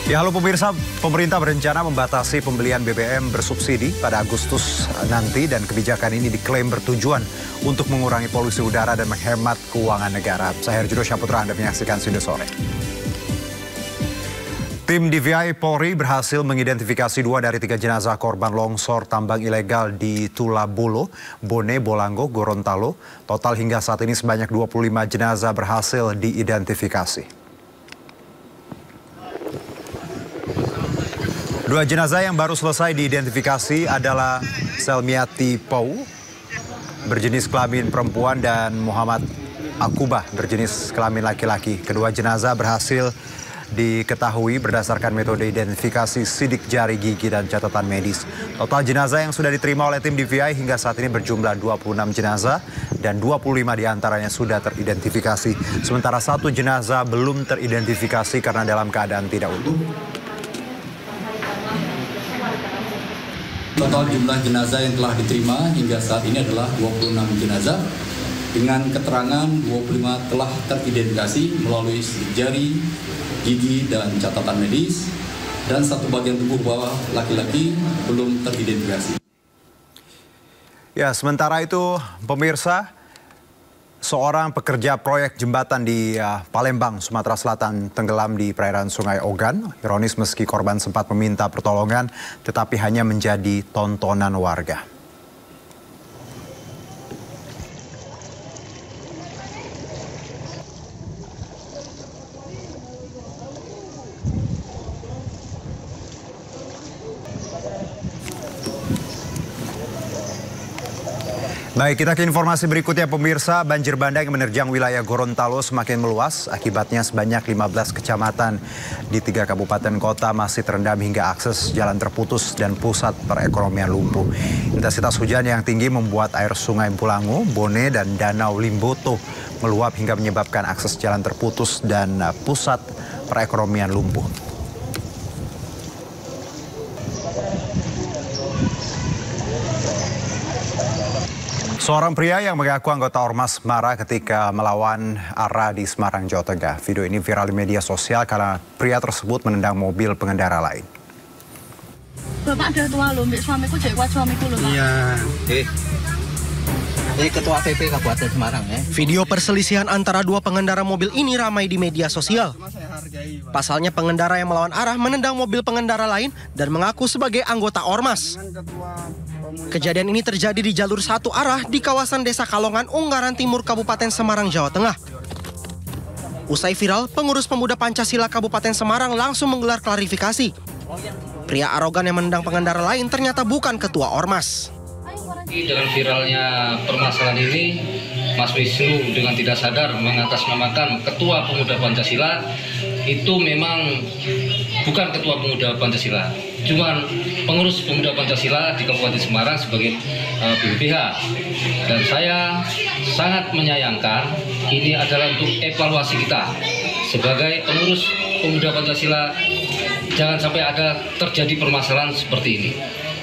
Ya, halo pemirsa, pemerintah berencana membatasi pembelian BBM bersubsidi pada Agustus nanti dan kebijakan ini diklaim bertujuan untuk mengurangi polusi udara dan menghemat keuangan negara. Saya Herjudo Syaputra, Anda menyaksikan Sido Sore. Tim DVI Polri berhasil mengidentifikasi 2 dari 3 jenazah korban longsor tambang ilegal di Tulabolo, Bone, Bolango, Gorontalo. Total hingga saat ini sebanyak 25 jenazah berhasil diidentifikasi. 2 jenazah yang baru selesai diidentifikasi adalah Selmiati Pou, berjenis kelamin perempuan, dan Muhammad Akubah, berjenis kelamin laki-laki. Kedua jenazah berhasil diketahui berdasarkan metode identifikasi sidik jari gigi dan catatan medis. Total jenazah yang sudah diterima oleh tim DVI hingga saat ini berjumlah 26 jenazah dan 25 diantaranya sudah teridentifikasi. Sementara 1 jenazah belum teridentifikasi karena dalam keadaan tidak utuh. Total jumlah jenazah yang telah diterima hingga saat ini adalah 26 jenazah. Dengan keterangan 25 telah teridentifikasi melalui sidik jari, gigi, dan catatan medis. Dan 1 bagian tubuh bawah laki-laki belum teridentifikasi. Ya, sementara itu pemirsa, seorang pekerja proyek jembatan di Palembang, Sumatera Selatan tenggelam di perairan Sungai Ogan. Ironis meski korban sempat meminta pertolongan, tetapi hanya menjadi tontonan warga. Baik, kita ke informasi berikutnya pemirsa. Banjir bandang yang menerjang wilayah Gorontalo semakin meluas. Akibatnya sebanyak 15 kecamatan di 3 kabupaten kota masih terendam hingga akses jalan terputus dan pusat perekonomian lumpuh. Intensitas hujan yang tinggi membuat air sungai Bulango, Bone, dan Danau Limboto meluap hingga menyebabkan akses jalan terputus dan pusat perekonomian lumpuh. Seorang pria yang mengaku anggota Ormas marah ketika melawan ARA di Semarang, Jawa Tengah. Video ini viral di media sosial karena pria tersebut menendang mobil pengendara lain. Bapak ada tua loh, suamiku jawab suamiku loh. Iya, ini Ketua PP Kabupaten Semarang ya. Video perselisihan antara 2 pengendara mobil ini ramai di media sosial. Pasalnya pengendara yang melawan arah menendang mobil pengendara lain dan mengaku sebagai anggota Ormas. Kejadian ini terjadi di jalur 1 arah di kawasan Desa Kalongan, Unggaran Timur, Kabupaten Semarang, Jawa Tengah. Usai viral, pengurus pemuda Pancasila Kabupaten Semarang langsung menggelar klarifikasi. Pria arogan yang menendang pengendara lain ternyata bukan ketua Ormas. Dengan viralnya permasalahan ini, Mas Wisnu dengan tidak sadar mengatasnamakan Ketua Pemuda Pancasila. Itu memang bukan Ketua Pemuda Pancasila, cuman pengurus Pemuda Pancasila di Kabupaten Semarang sebagai BPH. Dan saya sangat menyayangkan, ini adalah untuk evaluasi kita sebagai pengurus Pemuda Pancasila. Jangan sampai ada terjadi permasalahan seperti ini.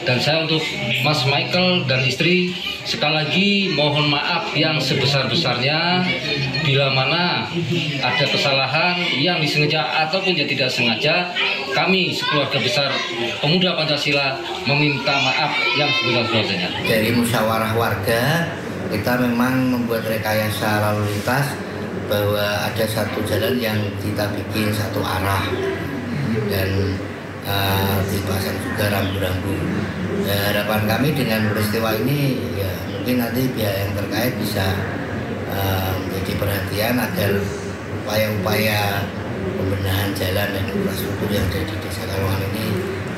Dan saya untuk Mas Michael dan istri sekali lagi mohon maaf yang sebesar-besarnya bila mana ada kesalahan yang disengaja ataupun yang tidak sengaja. Kami sekeluarga besar Pemuda Pancasila meminta maaf yang sebesar-besarnya. Dari musyawarah warga, kita memang membuat rekayasa lalu lintas bahwa ada 1 jalan yang kita bikin 1 arah dan dipasang juga rambu-rambu. Harapan kami dengan peristiwa ini ya mungkin nanti pihak yang terkait bisa menjadi perhatian agar upaya-upaya pembenahan jalan dan infrastruktur yang ada di Desa Kalongan ini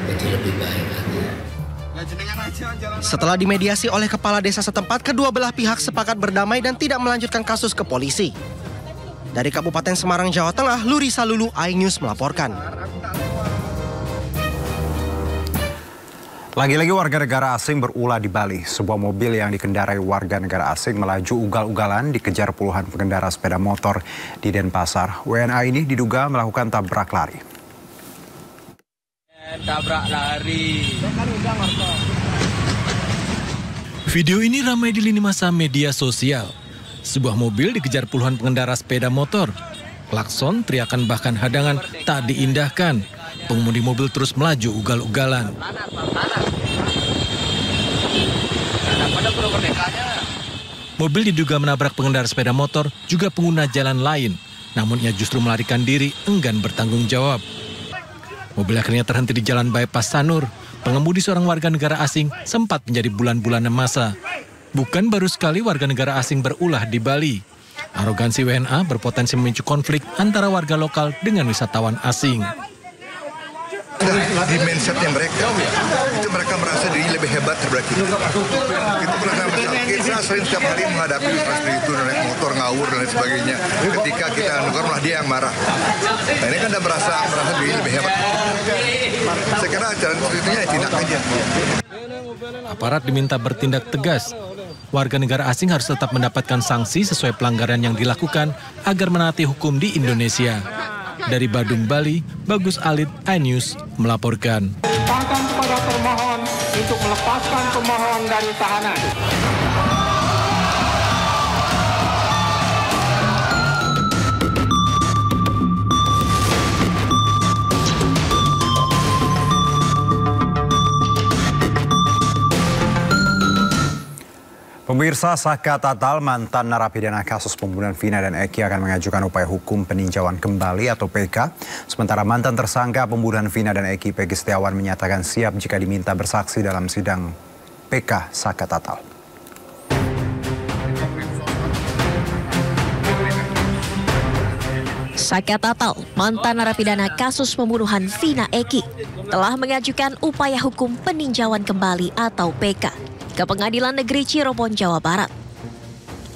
jadi lebih baik lagi. Setelah dimediasi oleh kepala desa setempat, kedua belah pihak sepakat berdamai dan tidak melanjutkan kasus ke polisi. Dari Kabupaten Semarang, Jawa Tengah, Lurisa Lulu, iNews melaporkan. Lagi-lagi warga negara asing berulah di Bali. Sebuah mobil yang dikendarai warga negara asing melaju ugal-ugalan dikejar puluhan pengendara sepeda motor di Denpasar. WNA ini diduga melakukan tabrak lari. Video ini ramai di lini masa media sosial. Sebuah mobil dikejar puluhan pengendara sepeda motor. Klakson, teriakan bahkan hadangan tak diindahkan. pengemudi mobil terus melaju ugal-ugalan. Mobil diduga menabrak pengendara sepeda motor, juga pengguna jalan lain. Namun ia justru melarikan diri, enggan bertanggung jawab. Mobil akhirnya terhenti di jalan bypass Sanur. Pengemudi seorang warga negara asing sempat menjadi bulan-bulanan masa. Bukan baru sekali warga negara asing berulah di Bali. Arogansi WNA berpotensi memicu konflik antara warga lokal dengan wisatawan asing. Di mindsetnya mereka, itu mereka merasa diri lebih hebat daripada kita. Itu pernah kita sering setiap hari menghadapi seperti itu, naik motor ngawur dan lain sebagainya. Ketika kita negor malah dia yang marah. Nah, ini kan udah merasa diri lebih hebat. Saya kira jalan seperti itu ya tindak aja. Aparat diminta bertindak tegas. Warga negara asing harus tetap mendapatkan sanksi sesuai pelanggaran yang dilakukan agar menaati hukum di Indonesia. Dari Badung, Bali, Bagus Alit, iNews melaporkan. Bahkan kepada termohon untuk melepaskan pemohon dari tahanan. Pemirsa, Saka Tatal, mantan narapidana kasus pembunuhan Vina dan Eki akan mengajukan upaya hukum peninjauan kembali atau PK. Sementara mantan tersangka pembunuhan Vina dan Eki, Peggy Setiawan, menyatakan siap jika diminta bersaksi dalam sidang PK Saka Tatal. Saka Tatal, mantan narapidana kasus pembunuhan Vina Eki, telah mengajukan upaya hukum peninjauan kembali atau PK ke Pengadilan Negeri Cirebon, Jawa Barat.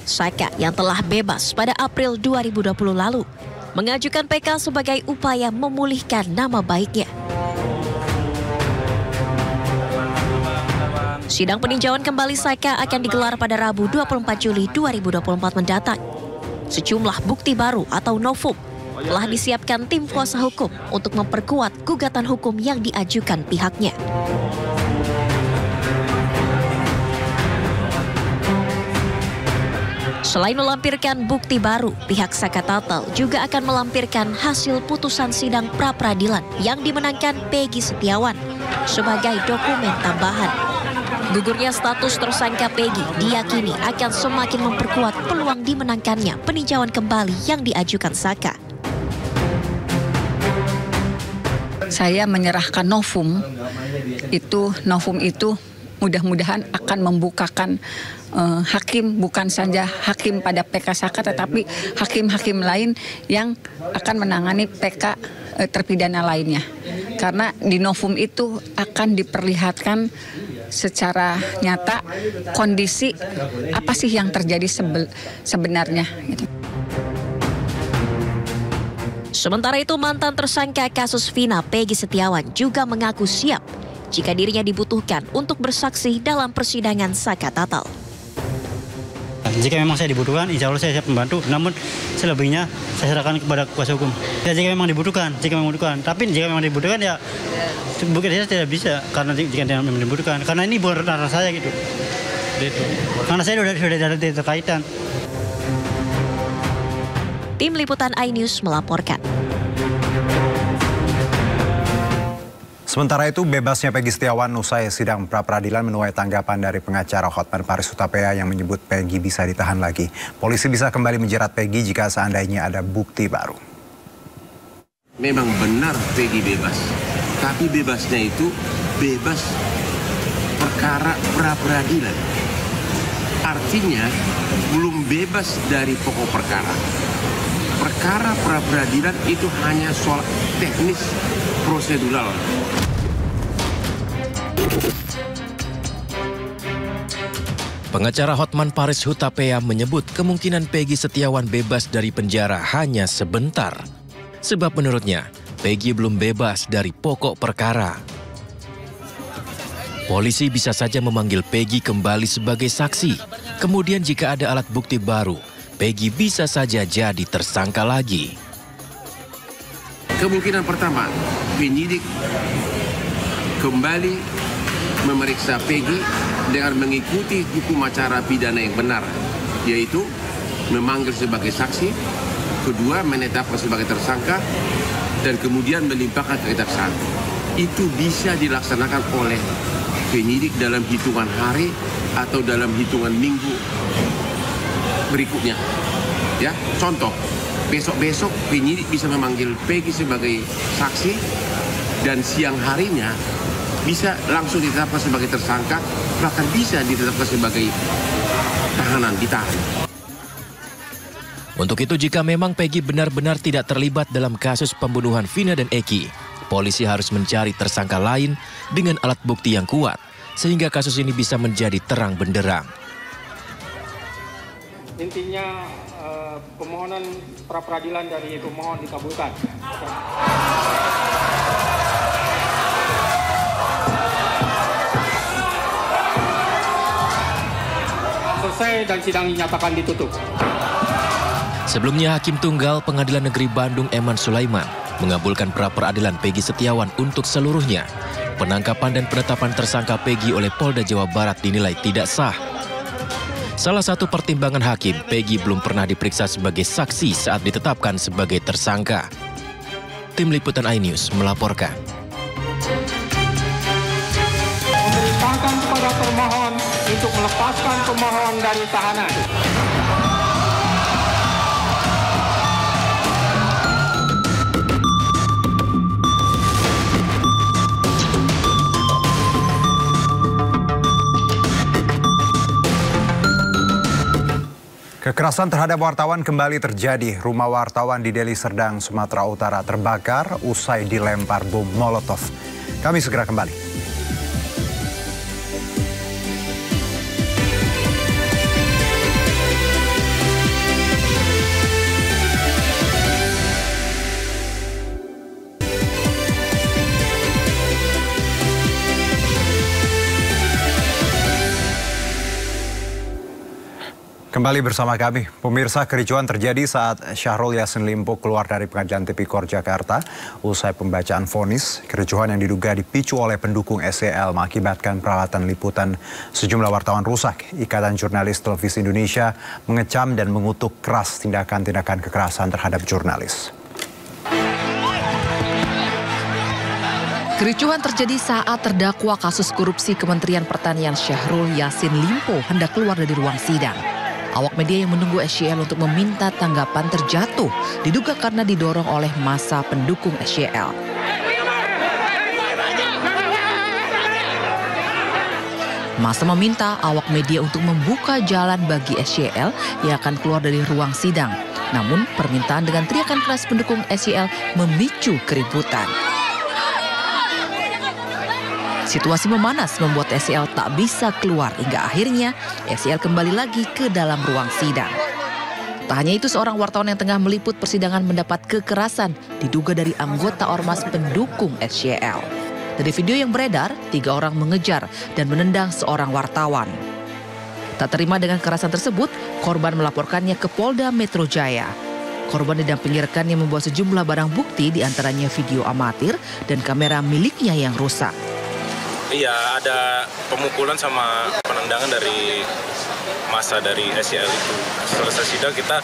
Saka yang telah bebas pada April 2020 lalu mengajukan PK sebagai upaya memulihkan nama baiknya. Sidang peninjauan kembali Saka akan digelar pada Rabu 24 Juli 2024 mendatang. Sejumlah bukti baru atau novum telah disiapkan tim kuasa hukum untuk memperkuat gugatan hukum yang diajukan pihaknya. Selain melampirkan bukti baru, pihak Saka Tatal juga akan melampirkan hasil putusan sidang pra-peradilan yang dimenangkan Peggy Setiawan sebagai dokumen tambahan. Gugurnya status tersangka Peggy diyakini akan semakin memperkuat peluang dimenangkannya peninjauan kembali yang diajukan Saka. Saya menyerahkan novum itu mudah-mudahan akan membukakan hakim, bukan saja hakim pada PK Saka, tetapi hakim-hakim lain yang akan menangani PK terpidana lainnya. Karena di novum itu akan diperlihatkan secara nyata kondisi apa sih yang terjadi sebenarnya. Sementara itu, mantan tersangka kasus Vina, Peggy Setiawan, juga mengaku siap jika dirinya dibutuhkan untuk bersaksi dalam persidangan Saka Tatal. Jika memang saya dibutuhkan, insya Allah saya siap membantu. Namun selebihnya saya serahkan kepada kuasa hukum. Ya, jika memang dibutuhkan. Tapi jika memang dibutuhkan ya bukan saya tidak bisa karena jika memang dibutuhkan. Karena ini bukan ranah saya gitu. Karena saya sudah ada terkaitan. Tim Liputan iNews melaporkan. Sementara itu, bebasnya Peggy Setiawan usai sidang pra-peradilan menuai tanggapan dari pengacara Hotman Paris Hutapea yang menyebut Peggy bisa ditahan lagi. Polisi bisa kembali menjerat Peggy jika seandainya ada bukti baru. Memang benar Peggy bebas, tapi bebasnya itu bebas perkara pra-peradilan. Artinya belum bebas dari pokok perkara. Perkara pra-peradilan itu hanya soal teknis prosedural. Pengacara Hotman Paris Hutapea menyebut kemungkinan Peggy Setiawan bebas dari penjara hanya sebentar. Sebab menurutnya, Peggy belum bebas dari pokok perkara. Polisi bisa saja memanggil Peggy kembali sebagai saksi. Kemudian jika ada alat bukti baru, Peggy bisa saja jadi tersangka lagi. Kemungkinan pertama, penyidik kembali memeriksa Peggy dengan mengikuti hukum acara pidana yang benar, yaitu memanggil sebagai saksi, kedua menetapkan sebagai tersangka, dan kemudian melimpahkan ke kejaksaan. Itu bisa dilaksanakan oleh penyidik dalam hitungan hari atau dalam hitungan minggu berikutnya. Ya, contoh, besok-besok penyidik bisa memanggil Peggy sebagai saksi dan siang harinya bisa langsung ditetapkan sebagai tersangka, bahkan bisa ditetapkan sebagai tahanan, ditahan. Untuk itu, jika memang Peggy benar-benar tidak terlibat dalam kasus pembunuhan Vina dan Eki, polisi harus mencari tersangka lain dengan alat bukti yang kuat, sehingga kasus ini bisa menjadi terang benderang. Intinya permohonan pra-peradilan dari pemohon dikabulkan. Selesai dan sidang dinyatakan ditutup. Sebelumnya, Hakim Tunggal Pengadilan Negeri Bandung Eman Sulaiman mengabulkan pra-peradilan Peggy Setiawan untuk seluruhnya. Penangkapan dan penetapan tersangka Peggy oleh Polda Jawa Barat dinilai tidak sah. Salah satu pertimbangan hakim, Peggy belum pernah diperiksa sebagai saksi saat ditetapkan sebagai tersangka. Tim Liputan iNews melaporkan. Memerintahkan kepada termohon untuk melepaskan pemohon dari tahanan. Kekerasan terhadap wartawan kembali terjadi. Rumah wartawan di Deli Serdang, Sumatera Utara terbakar usai dilempar bom Molotov. Kami segera kembali. Kembali bersama kami, pemirsa, kericuhan terjadi saat Syahrul Yassin Limpo keluar dari Pengadilan Tipikor Jakarta usai pembacaan vonis. Kericuhan yang diduga dipicu oleh pendukung SCL mengakibatkan peralatan liputan sejumlah wartawan rusak. Ikatan Jurnalis Televisi Indonesia mengecam dan mengutuk keras tindakan-tindakan kekerasan terhadap jurnalis. Kericuhan terjadi saat terdakwa kasus korupsi Kementerian Pertanian Syahrul Yassin Limpo hendak keluar dari ruang sidang. Awak media yang menunggu SCL untuk meminta tanggapan terjatuh, diduga karena didorong oleh massa pendukung SCL. Massa meminta awak media untuk membuka jalan bagi SCL yang akan keluar dari ruang sidang. Namun permintaan dengan teriakan keras pendukung SCL memicu keributan. Situasi memanas membuat SCL tak bisa keluar hingga akhirnya SCL kembali lagi ke dalam ruang sidang. Tak hanya itu, seorang wartawan yang tengah meliput persidangan mendapat kekerasan diduga dari anggota ormas pendukung SCL. Dari video yang beredar, 3 orang mengejar dan menendang seorang wartawan. Tak terima dengan kekerasan tersebut, korban melaporkannya ke Polda Metro Jaya. Korban didampingi rekannya membawa sejumlah barang bukti, diantaranya video amatir dan kamera miliknya yang rusak. Iya, ada pemukulan sama penendangan dari massa dari SCL itu. Selesai sidang kita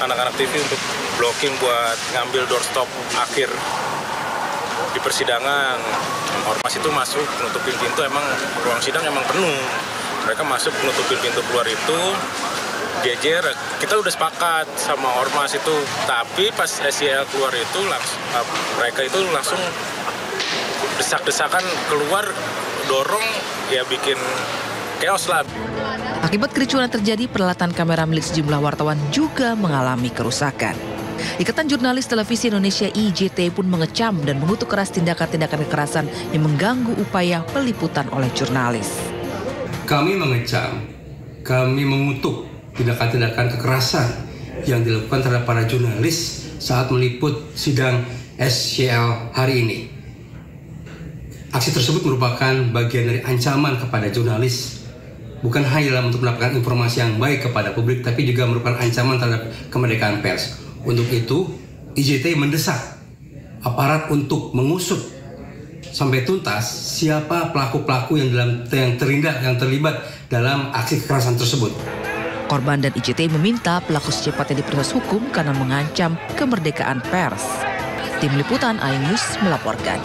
anak-anak TV untuk blocking buat ngambil doorstop akhir di persidangan. Ormas itu masuk menutupin pintu, emang ruang sidang emang penuh. Mereka masuk menutupin pintu keluar itu, jejer. Kita udah sepakat sama ormas itu, tapi pas SCL keluar itu langsung mereka itu langsung desak-desakan keluar, dorong, ya bikin chaos lah. Akibat kericuhan terjadi, peralatan kamera milik sejumlah wartawan juga mengalami kerusakan. Ikatan Jurnalis Televisi Indonesia IJT pun mengecam dan mengutuk keras tindakan-tindakan kekerasan yang mengganggu upaya peliputan oleh jurnalis. Kami mengecam, kami mengutuk tindakan-tindakan kekerasan yang dilakukan terhadap para jurnalis saat meliput sidang SCL hari ini. Aksi tersebut merupakan bagian dari ancaman kepada jurnalis, bukan hanya dalam untuk mendapatkan informasi yang baik kepada publik, tapi juga merupakan ancaman terhadap kemerdekaan pers. Untuk itu, IJT mendesak aparat untuk mengusut sampai tuntas siapa pelaku-pelaku yang terlibat dalam aksi kekerasan tersebut. Korban dan IJT meminta pelaku secepatnya diproses hukum karena mengancam kemerdekaan pers. Tim Liputan iNews melaporkan.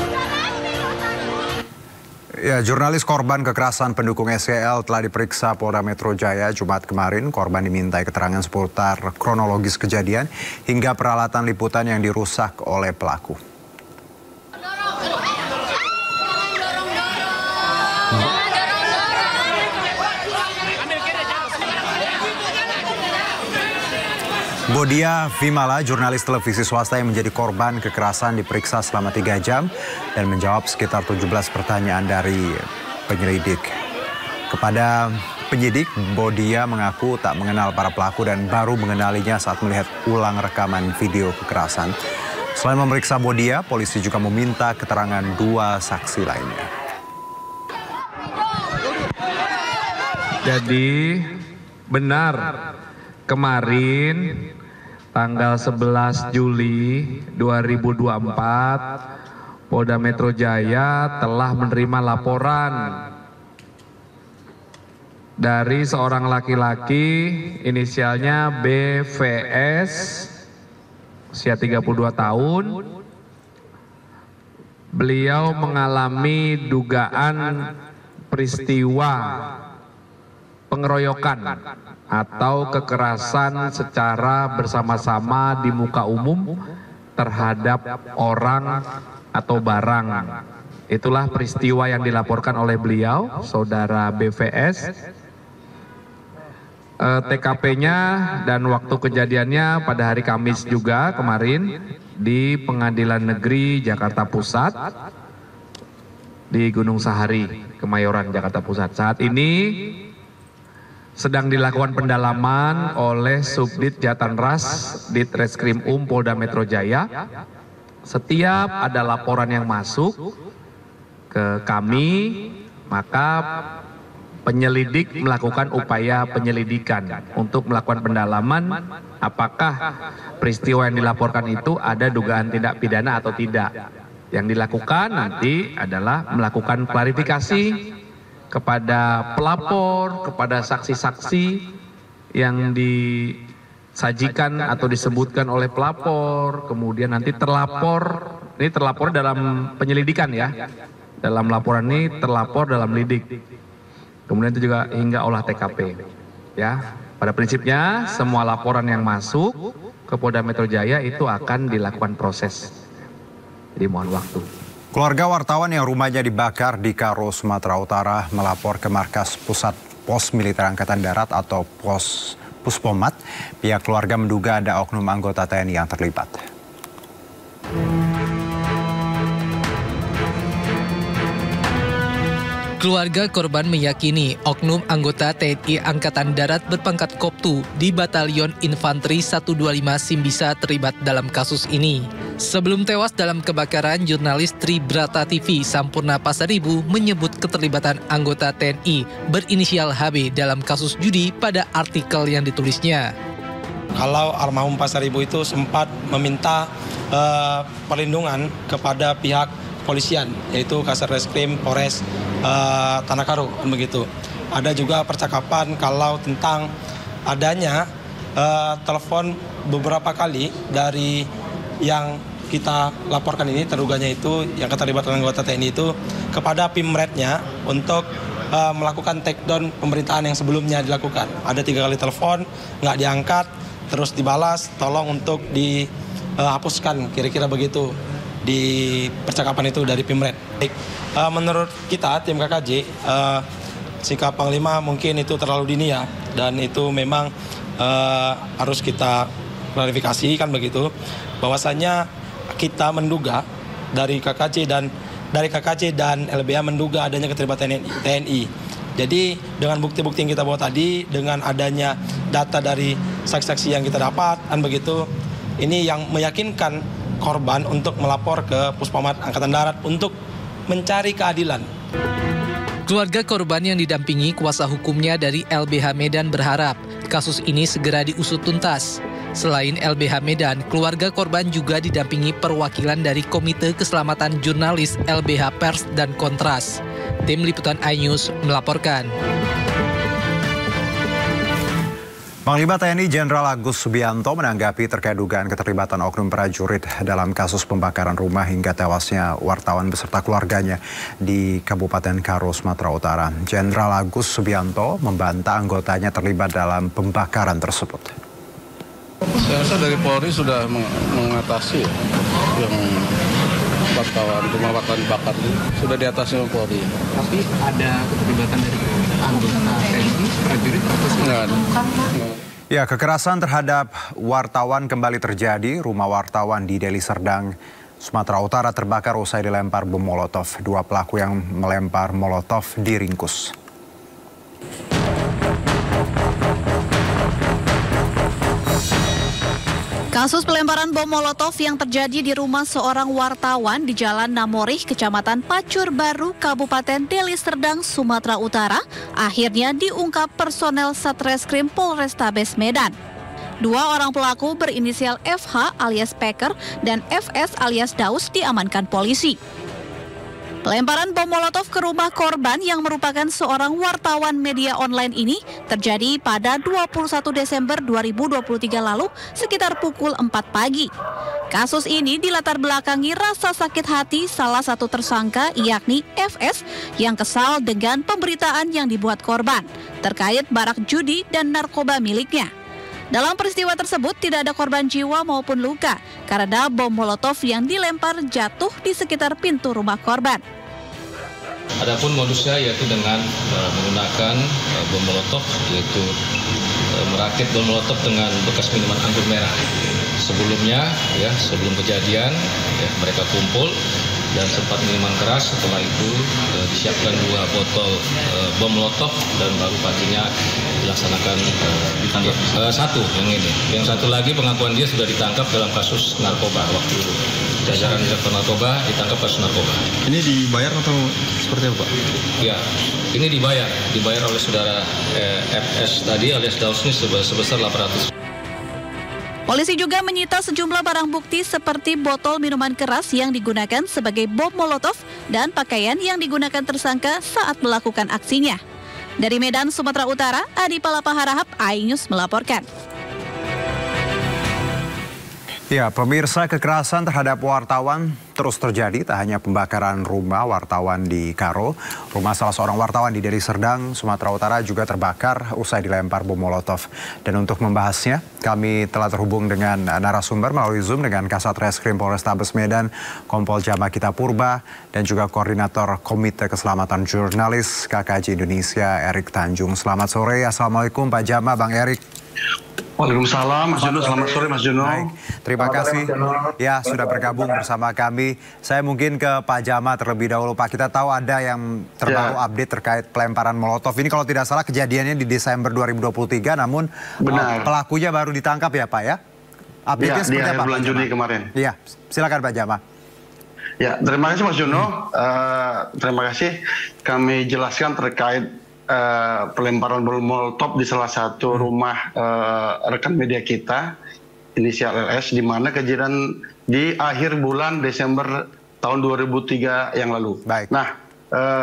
Ya, jurnalis korban kekerasan pendukung SCL telah diperiksa Polda Metro Jaya Jumat kemarin. Korban dimintai keterangan seputar kronologis kejadian hingga peralatan liputan yang dirusak oleh pelaku. Bodia Vimala, jurnalis televisi swasta yang menjadi korban kekerasan, diperiksa selama 3 jam dan menjawab sekitar 17 pertanyaan dari penyelidik. Kepada penyidik, Bodia mengaku tak mengenal para pelaku dan baru mengenalinya saat melihat ulang rekaman video kekerasan. Selain memeriksa Bodia, polisi juga meminta keterangan 2 saksi lainnya. Jadi benar kemarin tanggal 11 Juli 2024 Polda Metro Jaya telah menerima laporan dari seorang laki-laki inisialnya BVS usia 32 tahun. Beliau mengalami dugaan peristiwa pengeroyokan atau kekerasan secara bersama-sama di muka umum terhadap orang atau barang. Itulah peristiwa yang dilaporkan oleh beliau, saudara BVS. TKP-nya dan waktu kejadiannya pada hari Kamis juga kemarin di Pengadilan Negeri Jakarta Pusat di Gunung Sahari, Kemayoran, Jakarta Pusat. Saat ini sedang dilakukan pendalaman oleh Subdit Jatanras Ditreskrim Polda Metro Jaya. Setiap ada laporan yang masuk ke kami, maka penyelidik melakukan upaya penyelidikan untuk melakukan pendalaman apakah peristiwa yang dilaporkan itu ada dugaan tindak pidana atau tidak. Yang dilakukan nanti adalah melakukan klarifikasi kepada pelapor, kepada saksi-saksi yang disajikan atau disebutkan oleh pelapor, kemudian nanti terlapor, ini terlapor dalam penyelidikan ya, dalam laporan ini terlapor dalam lidik, kemudian itu juga hingga olah TKP ya. Pada prinsipnya semua laporan yang masuk ke Polda Metro Jaya itu akan dilakukan proses, jadi mohon waktu. Keluarga wartawan yang rumahnya dibakar di Karo, Sumatera Utara melapor ke markas pusat Pos Militer Angkatan Darat atau Puspomat. Pihak keluarga menduga ada oknum anggota TNI yang terlibat. Keluarga korban meyakini oknum anggota TNI Angkatan Darat berpangkat Koptu di Batalion Infanteri 125 Simbisa terlibat dalam kasus ini. Sebelum tewas dalam kebakaran, jurnalis Tribrata TV Sampurna Pasaribu menyebut keterlibatan anggota TNI berinisial HB dalam kasus judi pada artikel yang ditulisnya. Kalau almarhum Pasaribu itu sempat meminta perlindungan kepada pihak polisian, yaitu Kasatreskrim Polres Tanah Karo, begitu. Ada juga percakapan kalau tentang adanya telepon beberapa kali dari yang kita laporkan ini, terduganya itu yang keterlibatan anggota TNI itu kepada Pimretnya untuk melakukan take down pemerintahan yang sebelumnya dilakukan. Ada 3 kali telepon, nggak diangkat, terus dibalas, tolong untuk dihapuskan, kira-kira begitu di percakapan itu dari Pimret. Menurut kita tim KKJ, sikap Panglima mungkin itu terlalu dini ya, dan itu memang harus kita klarifikasi kan begitu, bahwasanya kita menduga dari KKJ dan LBH menduga adanya keterlibatan TNI. Jadi dengan bukti-bukti yang kita bawa tadi, dengan adanya data dari saksi-saksi yang kita dapat kan begitu, ini yang meyakinkan korban untuk melapor ke Puspomat Angkatan Darat untuk mencari keadilan. Keluarga korban yang didampingi kuasa hukumnya dari LBH Medan berharap kasus ini segera diusut tuntas. Selain LBH Medan, keluarga korban juga didampingi perwakilan dari Komite Keselamatan Jurnalis LBH Pers dan Kontras. Tim Liputan iNews melaporkan. Panglima TNI Jenderal Agus Subianto menanggapi terkait dugaan keterlibatan oknum prajurit dalam kasus pembakaran rumah hingga tewasnya wartawan beserta keluarganya di Kabupaten Karo, Sumatera Utara. Jenderal Agus Subianto membantah anggotanya terlibat dalam pembakaran tersebut. Saya rasa dari Polri sudah mengatasi yang rumah wartawan dibakar itu sudah diatasi oleh Polri. Tapi ada keterlibatan dari anggota TNI prajurit Enggak ada. Ya, kekerasan terhadap wartawan kembali terjadi. Rumah wartawan di Deli Serdang, Sumatera Utara terbakar usai dilempar bom molotov. Dua pelaku yang melempar molotov diringkus. Kasus pelemparan bom molotov yang terjadi di rumah seorang wartawan di Jalan Namorih, Kecamatan Pacur Baru, Kabupaten Deli Serdang, Sumatera Utara, akhirnya diungkap personel Satreskrim Polrestabes Medan. Dua orang pelaku berinisial FH alias Peker dan FS alias Daus diamankan polisi. Pelemparan bom molotov ke rumah korban yang merupakan seorang wartawan media online ini terjadi pada 21 Desember 2023 lalu sekitar pukul 4 pagi. Kasus ini dilatar belakangi rasa sakit hati salah satu tersangka yakni FS yang kesal dengan pemberitaan yang dibuat korban terkait barak judi dan narkoba miliknya. Dalam peristiwa tersebut tidak ada korban jiwa maupun luka karena bom molotov yang dilempar jatuh di sekitar pintu rumah korban. Adapun modusnya yaitu dengan menggunakan bom molotov, yaitu merakit bom molotov dengan bekas minuman anggur merah. Sebelumnya, sebelum kejadian, mereka kumpul dan sempat minuman keras. Setelah itu disiapkan 2 botol bom molotov dan baru paginya dilaksanakan ditangkap. Satu yang ini, yang satu lagi pengakuan dia sudah ditangkap dalam kasus narkoba waktu jajaran direktur narkoba ditangkap kasus narkoba. Ini dibayar atau seperti apa, Pak? Ya, ini dibayar oleh saudara FS tadi alias Daus ini sebesar 800. Polisi juga menyita sejumlah barang bukti seperti botol minuman keras yang digunakan sebagai bom molotov dan pakaian yang digunakan tersangka saat melakukan aksinya. Dari Medan, Sumatera Utara, Adi Palapa Harahap, iNews melaporkan. Ya, pemirsa, kekerasan terhadap wartawan terus terjadi. Tak hanya pembakaran rumah wartawan di Karo, rumah salah seorang wartawan di Deli Serdang, Sumatera Utara juga terbakar usai dilempar bom molotov. Dan untuk membahasnya, kami telah terhubung dengan narasumber melalui Zoom dengan Kasat Reskrim Polrestabes Medan, Kompol Jama Kita Purba, dan juga Koordinator Komite Keselamatan Jurnalis KKJ Indonesia, Erik Tanjung. Selamat sore, Assalamualaikum Pak Jama, Bang Erik. Waalaikumsalam, Mas Juno. Selamat sore, Mas Juno. Baik, terima kasih ya sudah bergabung bersama kami. Saya mungkin ke Pak Jama terlebih dahulu. Pak, kita tahu ada yang terbaru update terkait pelemparan molotov. Ini kalau tidak salah kejadiannya di Desember 2023, namun pelakunya baru ditangkap ya Pak ya? Update-nya seperti apa? Bulan Juni kemarin. Iya, silakan Pak Jama. Ya, terima kasih Mas Juno. Terima kasih. Kami jelaskan terkait pelemparan bom molotov di salah satu rumah rekan media kita, inisial LS, di mana kejadian di akhir bulan Desember tahun 2003 yang lalu. Baik. Nah,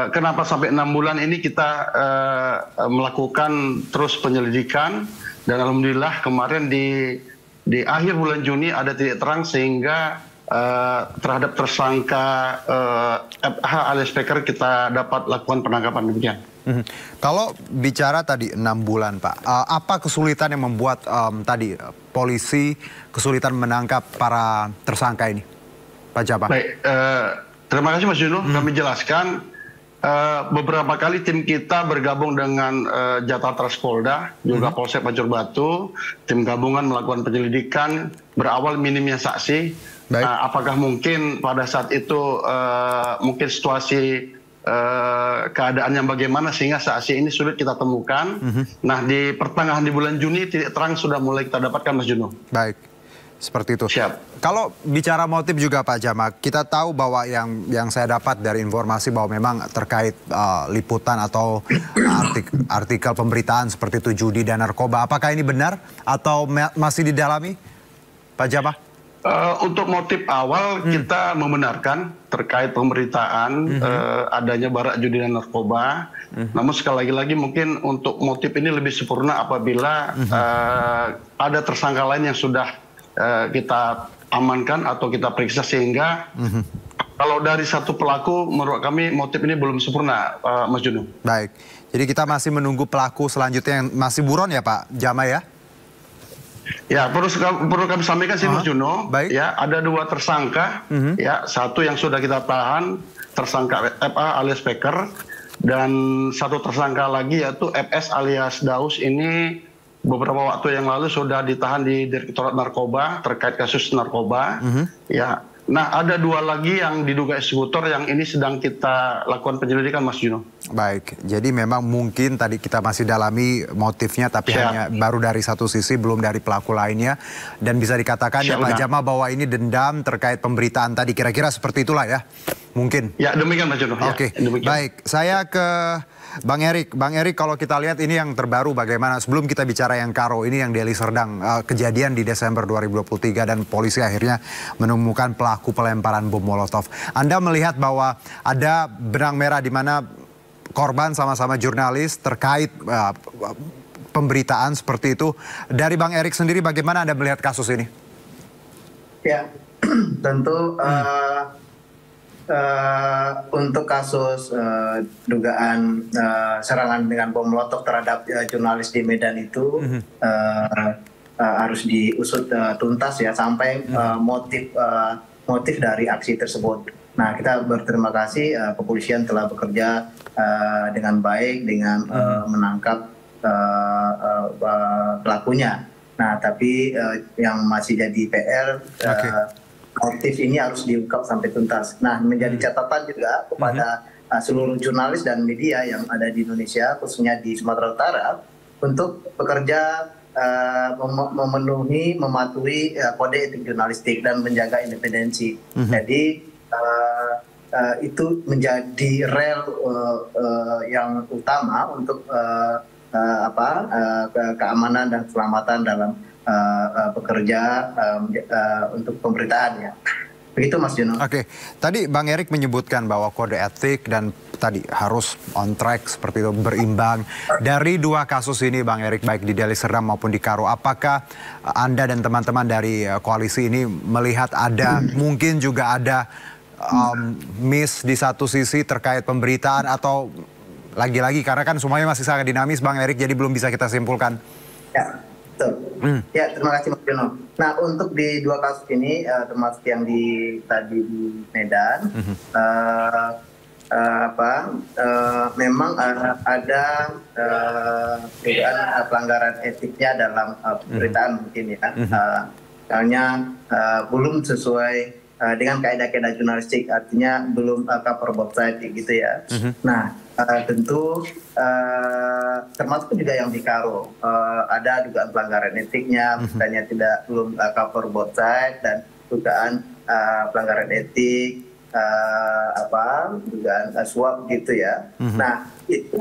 kenapa sampai 6 bulan ini kita melakukan terus penyelidikan, dan alhamdulillah kemarin di akhir bulan Juni ada titik terang sehingga terhadap tersangka FH alias Peker kita dapat lakukan penangkapan demikian. Kalau bicara tadi 6 bulan Pak, apa kesulitan yang membuat tadi polisi kesulitan menangkap para tersangka ini, Pak Jabang? Baik, terima kasih Mas Juno. Kami jelaskan beberapa kali tim kita bergabung dengan Jatatra Polda, juga Polsek Pacur Batu, tim gabungan melakukan penyelidikan, berawal minimnya saksi. Apakah mungkin pada saat itu mungkin situasi keadaan yang bagaimana sehingga saksi ini sulit kita temukan. Nah, di pertengahan di bulan Juni titik terang sudah mulai kita dapatkan, Mas Juno. Baik, seperti itu. Siap. Kalau bicara motif juga Pak Jama, kita tahu bahwa yang saya dapat dari informasi bahwa memang terkait liputan atau artikel pemberitaan seperti itu judi dan narkoba. Apakah ini benar atau masih didalami, Pak Jama? Untuk motif awal kita membenarkan terkait pemberitaan adanya barak judi dan narkoba. Namun sekali lagi mungkin untuk motif ini lebih sempurna apabila ada tersangka lain yang sudah kita amankan atau kita periksa, sehingga kalau dari satu pelaku menurut kami motif ini belum sempurna, Mas Juno. Baik, jadi kita masih menunggu pelaku selanjutnya yang masih buron ya Pak Jama ya? Ya, perlu kami sampaikan sih Mas Juno. Baik. Ya, ada 2 tersangka. Ya, satu yang sudah kita tahan, tersangka FA alias Peker, dan satu tersangka lagi yaitu FS alias Daus. Ini beberapa waktu yang lalu sudah ditahan di Direktorat Narkoba terkait kasus narkoba. Ya. Nah, ada 2 lagi yang diduga eksekutor yang ini sedang kita lakukan penyelidikan, Mas Juno. Baik, jadi memang mungkin tadi kita masih dalami motifnya, tapi hanya baru dari satu sisi, belum dari pelaku lainnya. Dan bisa dikatakan ya Pak Jama bahwa ini dendam terkait pemberitaan tadi, kira-kira seperti itulah ya, mungkin. Ya, demikian Mas Juno. Oke, baik. Saya ke Bang Erik. Bang Erik, kalau kita lihat ini yang terbaru bagaimana, sebelum kita bicara yang Karo, ini yang Deli Serdang, kejadian di Desember 2023 dan polisi akhirnya menemukan pelaku pelemparan bom Molotov. Anda melihat bahwa ada benang merah di mana korban sama-sama jurnalis terkait pemberitaan seperti itu. Dari Bang Erik sendiri bagaimana Anda melihat kasus ini? Ya, tentu untuk kasus dugaan serangan dengan bom Molotov terhadap jurnalis di Medan itu harus diusut tuntas ya sampai motif dari aksi tersebut. Nah, kita berterima kasih kepolisian telah bekerja dengan baik dengan menangkap pelakunya. Nah, tapi yang masih jadi PR motif ini harus diungkap sampai tuntas. Nah, menjadi catatan juga kepada seluruh jurnalis dan media yang ada di Indonesia, khususnya di Sumatera Utara, untuk bekerja mematuhi kode etik jurnalistik dan menjaga independensi. Jadi itu menjadi rel yang utama untuk keamanan dan keselamatan dalam bekerja untuk pemberitaan ya. Begitu Mas Juno. Oke, tadi Bang Erik menyebutkan bahwa kode etik dan tadi harus on track seperti itu, berimbang. Dari 2 kasus ini Bang Erik, baik di Deli Serdang maupun di Karo, apakah Anda dan teman-teman dari koalisi ini melihat ada mungkin juga ada miss di satu sisi terkait pemberitaan, atau lagi-lagi karena kan semuanya masih sangat dinamis Bang Erik, jadi belum bisa kita simpulkan? Ya. Betul. Ya, terima kasih Mas Jono. Nah, untuk di 2 kasus ini, termasuk yang tadi di Medan, memang ada dugaan pelanggaran etiknya dalam pemberitaan mungkin ya. Misalnya belum sesuai dengan kaidah-kaidah jurnalistik, artinya belum cover both side gitu ya. Nah, tentu termasuk juga yang di Karo ada dugaan pelanggaran etiknya, misalnya belum cover both side, dan dugaan pelanggaran etik, dugaan suap gitu ya. Nah, itu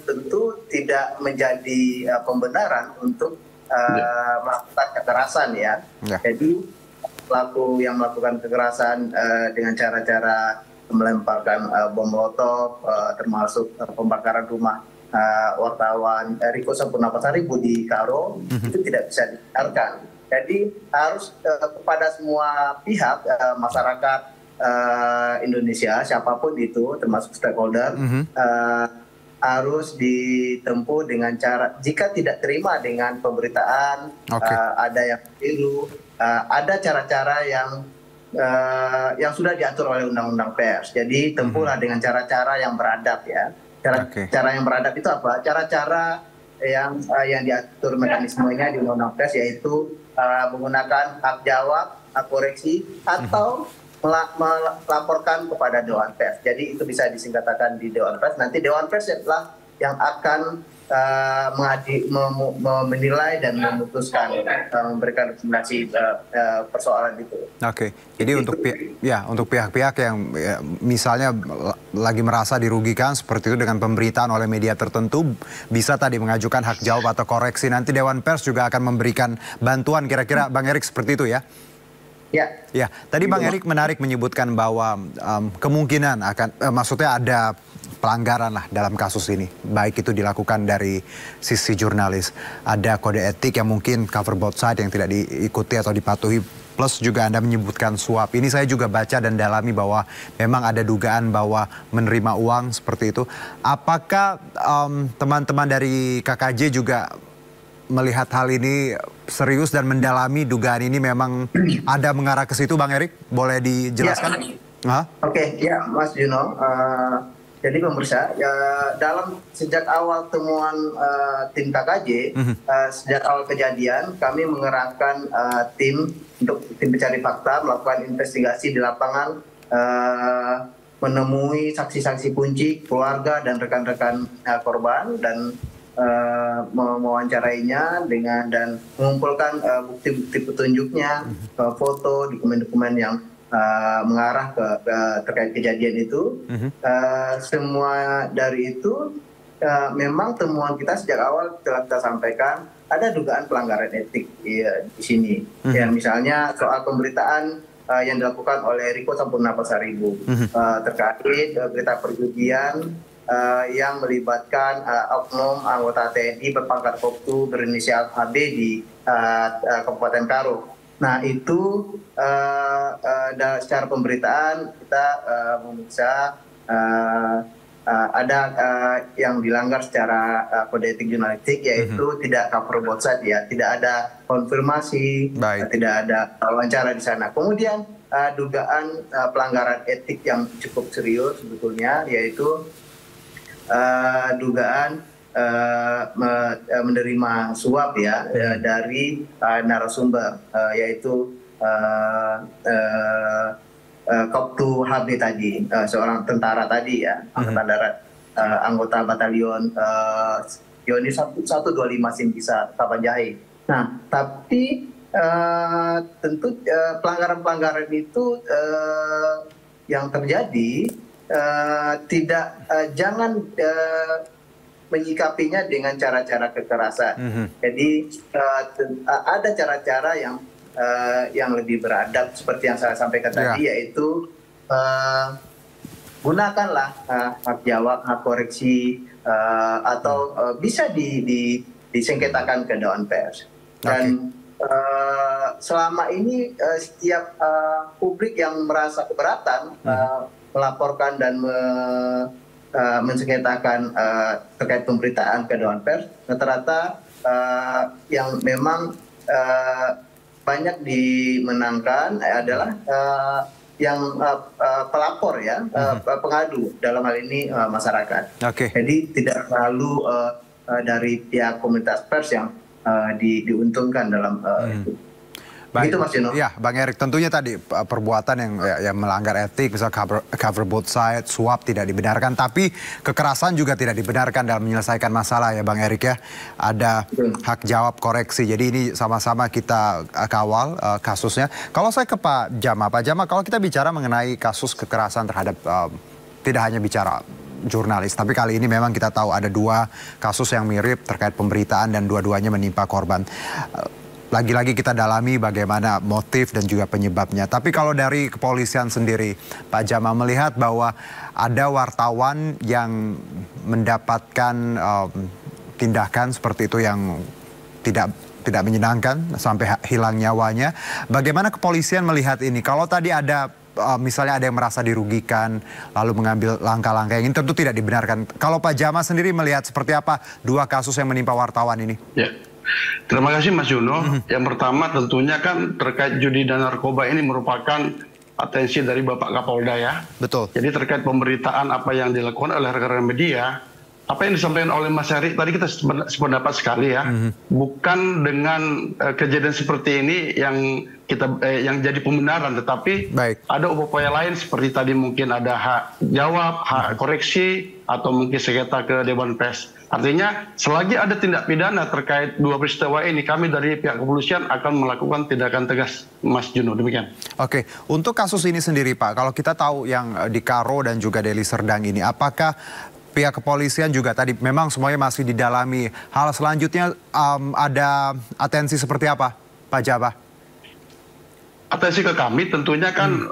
tentu tidak menjadi pembenaran untuk melakukan kekerasan ya. Jadi pelaku yang melakukan kekerasan dengan cara-cara melemparkan bom Molotov, termasuk pembakaran rumah wartawan Riko Sampurnapasaribu di Karo, itu tidak bisa dibiarkan. Jadi harus kepada semua pihak, masyarakat Indonesia, siapapun itu, termasuk stakeholder, harus ditempuh dengan cara, jika tidak terima dengan pemberitaan, ada yang keliru, ada cara-cara yang sudah diatur oleh Undang-Undang Pers. Jadi tempuhlah dengan cara-cara yang beradab ya. Cara yang beradab itu apa? Cara-cara yang diatur mekanismenya di Undang-Undang Pers, yaitu menggunakan hak jawab, hak koreksi, atau melaporkan kepada Dewan Pers. Jadi itu bisa disingkatkan di Dewan Pers. Nanti Dewan Pers adalah yang akan menilai dan memutuskan, memberikan rekomendasi persoalan itu. Oke, jadi untuk pihak-pihak yang misalnya lagi merasa dirugikan seperti itu dengan pemberitaan oleh media tertentu, bisa tadi mengajukan hak jawab atau koreksi. Nanti Dewan Pers juga akan memberikan bantuan, kira-kira Bang Erik seperti itu ya? Ya, tadi Bang Erik menarik menyebutkan bahwa kemungkinan akan, maksudnya ada pelanggaran lah dalam kasus ini. Baik itu dilakukan dari sisi jurnalis. Ada kode etik yang mungkin cover both side yang tidak diikuti atau dipatuhi. Plus juga Anda menyebutkan suap. Ini saya juga baca dan dalami bahwa memang ada dugaan bahwa menerima uang seperti itu. Apakah teman-teman dari KKJ juga melihat hal ini serius dan mendalami dugaan ini memang ada mengarah ke situ, Bang Erik? Boleh dijelaskan? Oke, ya Mas Juno. Jadi pemirsa, dalam sejak awal temuan tim KKJ, sejak awal kejadian kami mengerahkan tim pencari fakta melakukan investigasi di lapangan, menemui saksi-saksi kunci, keluarga dan rekan-rekan korban dan mewawancarainya dan mengumpulkan bukti-bukti petunjuknya, foto, dokumen-dokumen yang mengarah ke terkait kejadian itu. Semua dari itu memang temuan kita sejak awal telah kita sampaikan ada dugaan pelanggaran etik di sini. Ya, misalnya soal pemberitaan yang dilakukan oleh Riko Sampurna Pasaribu terkait berita perjudian yang melibatkan oknum anggota TNI berpangkat Koptu berinisial HB di Kabupaten Karo. Nah itu secara pemberitaan kita memeriksa ada yang dilanggar secara kode etik jurnalistik, yaitu tidak cover both side, ya, tidak ada konfirmasi, tidak ada wawancara di sana. Kemudian dugaan pelanggaran etik yang cukup serius sebetulnya, yaitu dugaan menerima suap dari narasumber, yaitu Koptu HB tadi, seorang tentara tadi ya, Angkatan Darat, anggota batalion Yoni 125 Simpisa Kabanjahe. Nah, tapi tentu pelanggaran-pelanggaran itu yang terjadi jangan menyikapinya dengan cara-cara kekerasan. Jadi ada cara-cara yang lebih beradab seperti yang saya sampaikan tadi, yaitu gunakanlah hak jawab, hak koreksi, atau bisa disengketakan ke Dewan Pers. Dan selama ini setiap publik yang merasa keberatan melaporkan dan mensengketakan terkait pemberitaan ke Dewan Pers, rata-rata yang memang banyak dimenangkan adalah yang pelapor ya, pengadu dalam hal ini masyarakat. Jadi tidak selalu dari pihak komunitas pers yang diuntungkan dalam itu. Baik. Itu Mas Juno. Ya, Bang Erik, tentunya tadi perbuatan yang melanggar etik, misal cover both side, suap tidak dibenarkan, tapi kekerasan juga tidak dibenarkan dalam menyelesaikan masalah ya Bang Erik ya. Ada hak jawab, koreksi, jadi ini sama-sama kita kawal kasusnya. Kalau saya ke Pak Jama, kalau kita bicara mengenai kasus kekerasan terhadap, tidak hanya bicara jurnalis, tapi kali ini memang kita tahu ada dua kasus yang mirip terkait pemberitaan dan dua-duanya menimpa korban. Lagi-lagi kita dalami bagaimana motif dan juga penyebabnya. Tapi kalau dari kepolisian sendiri, Pak Jama melihat bahwa ada wartawan yang mendapatkan tindakan seperti itu yang tidak menyenangkan sampai hilang nyawanya. Bagaimana kepolisian melihat ini? Kalau tadi ada misalnya ada yang merasa dirugikan lalu mengambil langkah-langkah yang ini tentu tidak dibenarkan. Kalau Pak Jama sendiri melihat seperti apa dua kasus yang menimpa wartawan ini? Ya. Terima kasih Mas Juno. Yang pertama tentunya kan terkait judi dan narkoba ini merupakan atensi dari Bapak Kapolda ya. Betul. Jadi terkait pemberitaan apa yang dilakukan oleh rekan-rekan media, apa yang disampaikan oleh Mas Erik tadi kita sependapat sekali ya. Bukan dengan kejadian seperti ini yang jadi pembenaran, tetapi ada upaya lain seperti tadi mungkin ada hak jawab, hak koreksi, atau mungkin sengketa ke Dewan Pers. Artinya selagi ada tindak pidana terkait dua peristiwa ini, kami dari pihak kepolisian akan melakukan tindakan tegas, Mas Juno. Demikian. Oke, untuk kasus ini sendiri Pak, kalau kita tahu yang di Karo dan juga Deli Serdang ini, apakah pihak kepolisian juga tadi memang semuanya masih didalami? Hal selanjutnya ada atensi seperti apa, Pak Jabah? atensi ke kami tentunya kan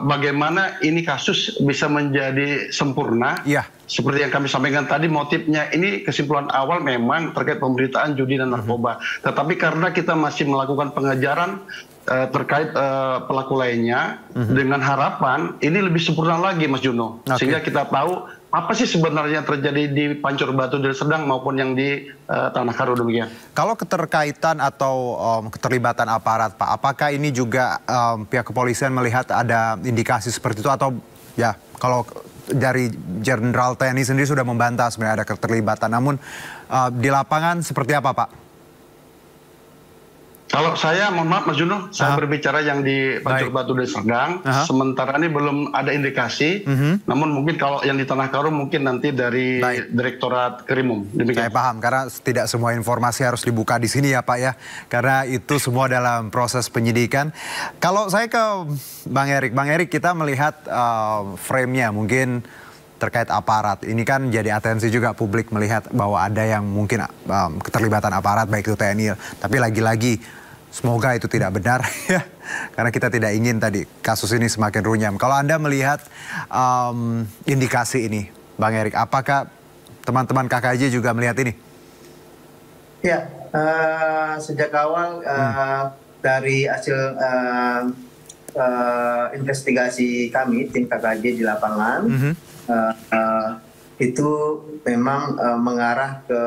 bagaimana ini kasus bisa menjadi sempurna. Seperti yang kami sampaikan tadi, motifnya ini kesimpulan awal memang terkait pemberitaan judi dan narkoba. Tetapi karena kita masih melakukan pengejaran terkait pelaku lainnya, dengan harapan ini lebih sempurna lagi, Mas Juno. Sehingga kita tahu apa sih sebenarnya terjadi di Pancur Batu Deli Serdang maupun yang di Tanah Karo demikian. Kalau keterkaitan atau keterlibatan aparat, Pak, apakah ini juga pihak kepolisian melihat ada indikasi seperti itu atau ya kalau dari Jenderal TNI sendiri sudah membantah sebenarnya ada keterlibatan, namun di lapangan seperti apa, Pak? Kalau saya, mohon maaf Mas Juno, saya berbicara yang di Pancur Batu Deli Serdang. Sementara ini belum ada indikasi, namun mungkin kalau yang di Tanah Karo mungkin nanti dari Direktorat Krimum. Saya paham, karena tidak semua informasi harus dibuka di sini ya Pak ya, karena itu semua dalam proses penyidikan. Kalau saya ke Bang Erik kita melihat frame-nya mungkin terkait aparat. Ini kan jadi atensi juga publik melihat bahwa ada yang mungkin keterlibatan aparat, baik itu TNI, tapi lagi-lagi semoga itu tidak benar ya, karena kita tidak ingin tadi kasus ini semakin runyam. Kalau Anda melihat indikasi ini, Bang Erik, apakah teman-teman KKJ juga melihat ini? Ya, sejak awal dari hasil investigasi kami, tim KKJ di lapangan, itu memang mengarah ke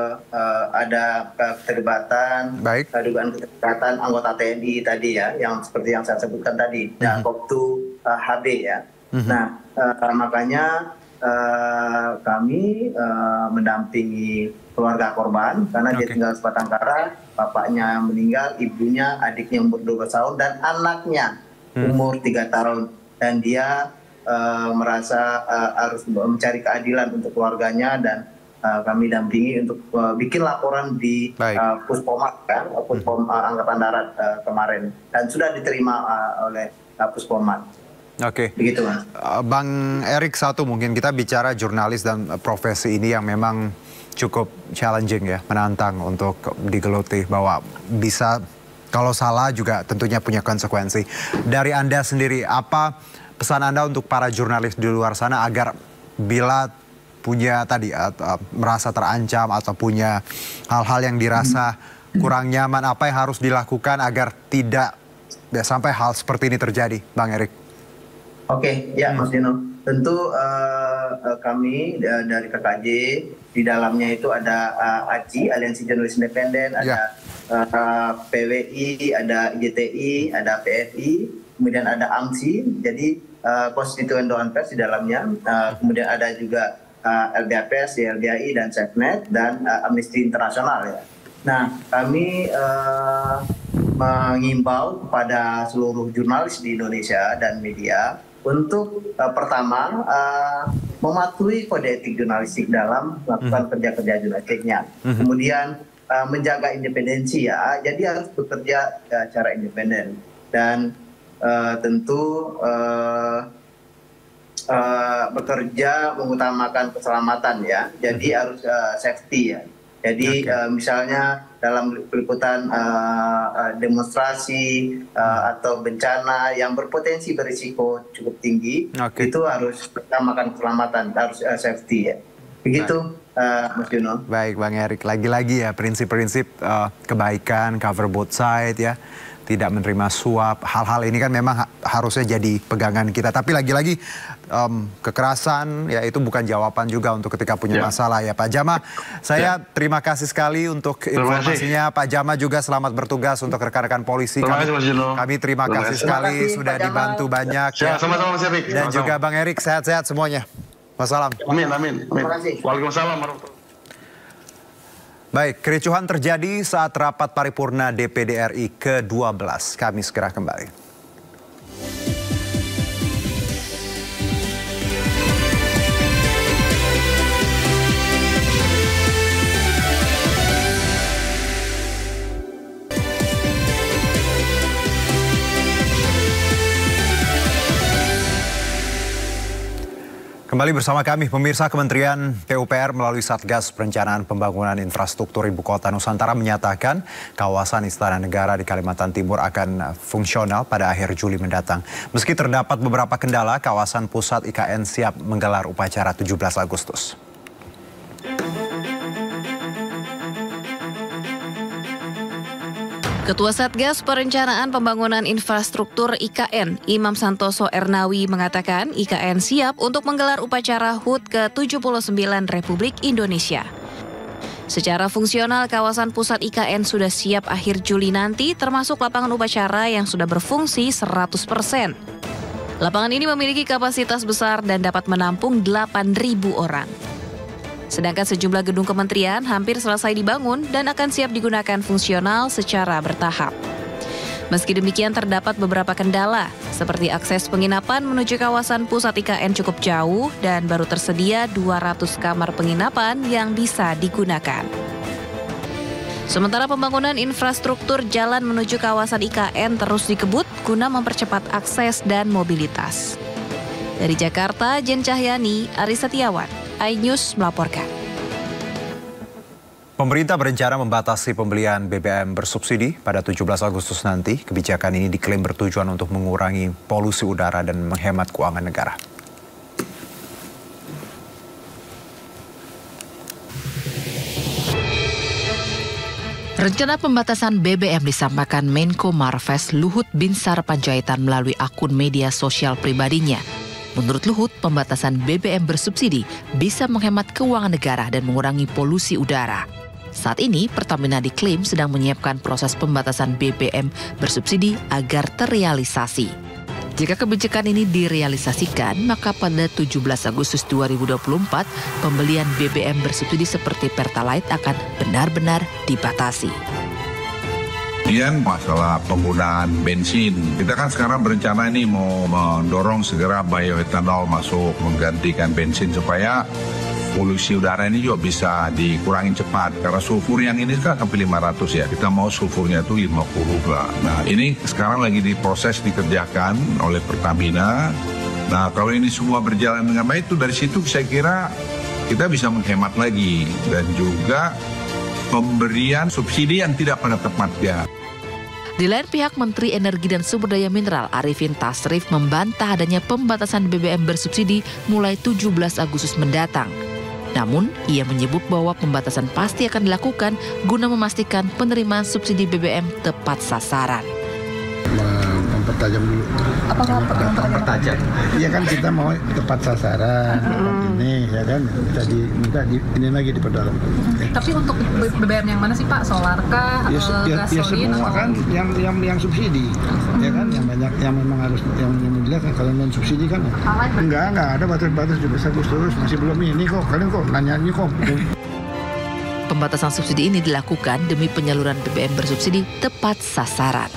ada keterlibatan, dugaan keterlibatan anggota TNI tadi ya, yang seperti yang saya sebutkan tadi, Koptu HB ya. Nah, makanya kami mendampingi keluarga korban karena dia tinggal di Batang Kara, bapaknya meninggal, ibunya, adiknya umur 12 tahun dan anaknya umur 3 tahun, dan dia merasa harus mencari keadilan untuk keluarganya, dan kami dampingi untuk bikin laporan di Puspomat kan, Puspom Angkatan Darat kemarin, dan sudah diterima oleh Puspomat. Oke. Begitu Mas. Bang Erik, satu mungkin kita bicara jurnalis dan profesi ini yang memang cukup challenging ya, menantang untuk digeluti, bahwa bisa kalau salah juga tentunya punya konsekuensi. Dari Anda sendiri, apa pesan Anda untuk para jurnalis di luar sana agar bila punya tadi merasa terancam atau punya hal-hal yang dirasa kurang nyaman, apa yang harus dilakukan agar tidak sampai hal seperti ini terjadi, Bang Erik? Oke, ya Mas Dino. Tentu kami dari KKJ, di dalamnya itu ada AJI, Aliansi Jurnalis Independen, ada PWI, ada IJTI, ada PFI, kemudian ada AMSI, jadi konstituen Dewan Pers di dalamnya, kemudian ada juga LBH Pers, YLBHI, dan Safenet, dan Amnesty Internasional ya. Nah, kami mengimbau kepada seluruh jurnalis di Indonesia dan media untuk pertama mematuhi kode etik jurnalistik dalam melakukan kerja-kerja jurnalistiknya. Kemudian menjaga independensi ya, jadi harus bekerja secara independen, dan tentu bekerja mengutamakan keselamatan ya, jadi harus safety ya. Jadi misalnya dalam peliputan demonstrasi atau bencana yang berpotensi berisiko cukup tinggi, itu harus utamakan keselamatan, harus safety ya. Begitu Mas Juno. Baik Bang Erik, lagi-lagi ya prinsip-prinsip kebaikan, cover both side ya. Tidak menerima suap, hal-hal ini kan memang harusnya jadi pegangan kita. Tapi lagi-lagi kekerasan ya itu bukan jawaban juga untuk ketika punya masalah ya Pak Jama. Saya terima kasih sekali untuk informasinya. Pak Jama juga selamat bertugas untuk rekan-rekan polisi. Kami terima kasih sekali sudah dibantu banyak. Ya. Sama-sama Mas Erik. Dan juga Bang Erik, sehat-sehat semuanya. Wassalam. Amin, amin. Waalaikumsalam warahmatullahi. Baik, kericuhan terjadi saat rapat paripurna DPD RI ke-12. Kami segera kembali. Kembali bersama kami, pemirsa. Kementerian PUPR melalui Satgas Perencanaan Pembangunan Infrastruktur Ibu Kota Nusantara menyatakan kawasan Istana Negara di Kalimantan Timur akan fungsional pada akhir Juli mendatang. Meski terdapat beberapa kendala, kawasan pusat IKN siap menggelar upacara 17 Agustus. Ketua Satgas Perencanaan Pembangunan Infrastruktur IKN, Imam Santoso Ernawi mengatakan IKN siap untuk menggelar upacara HUT ke-79 Republik Indonesia. Secara fungsional, kawasan pusat IKN sudah siap akhir Juli nanti, termasuk lapangan upacara yang sudah berfungsi 100%. Lapangan ini memiliki kapasitas besar dan dapat menampung 8.000 orang. Sedangkan sejumlah gedung kementerian hampir selesai dibangun dan akan siap digunakan fungsional secara bertahap. Meski demikian terdapat beberapa kendala, seperti akses penginapan menuju kawasan pusat IKN cukup jauh dan baru tersedia 200 kamar penginapan yang bisa digunakan. Sementara pembangunan infrastruktur jalan menuju kawasan IKN terus dikebut guna mempercepat akses dan mobilitas. Dari Jakarta, Jen Cahyani, Ari Setiawan, iNews melaporkan. Pemerintah berencana membatasi pembelian BBM bersubsidi pada 17 Agustus nanti. Kebijakan ini diklaim bertujuan untuk mengurangi polusi udara dan menghemat keuangan negara. Rencana pembatasan BBM disampaikan Menko Marves Luhut Binsar Panjaitan melalui akun media sosial pribadinya. Menurut Luhut, pembatasan BBM bersubsidi bisa menghemat keuangan negara dan mengurangi polusi udara. Saat ini, Pertamina diklaim sedang menyiapkan proses pembatasan BBM bersubsidi agar terrealisasi. Jika kebijakan ini direalisasikan, maka pada 17 Agustus 2024, pembelian BBM bersubsidi seperti Pertalite akan benar-benar dibatasi. Kemudian masalah penggunaan bensin. Kita kan sekarang berencana ini mau mendorong segera bioetanol masuk menggantikan bensin supaya polusi udara ini juga bisa dikurangin cepat. Karena sulfur yang ini kan sampai 500 ya. Kita mau sulfurnya itu 50 lah. Nah ini sekarang lagi diproses dikerjakan oleh Pertamina. Nah kalau ini semua berjalan dengan baik itu dari situ saya kira kita bisa menghemat lagi. Dan juga pemberian subsidi yang tidak pada tempatnya. Di lain pihak, Menteri Energi dan Sumber Daya Mineral Arifin Tasrif membantah adanya pembatasan BBM bersubsidi mulai 17 Agustus mendatang. Namun, ia menyebut bahwa pembatasan pasti akan dilakukan guna memastikan penerimaan subsidi BBM tepat sasaran. Mempertajam dulu. Apakah mempertajam? Iya kan kita mau tepat sasaran, ini ya kan minta ini lagi diperdalam. Tapi untuk BBM yang mana sih Pak? Solar kah? Ya semua kan yang subsidi, ya kan yang banyak yang memang harus yang jelas kalau non subsidi kan enggak ada batas-batas juga Agustus masih belum ini kok kalian kok nanyanya kok. Pembatasan subsidi ini dilakukan demi penyaluran BBM bersubsidi tepat sasaran.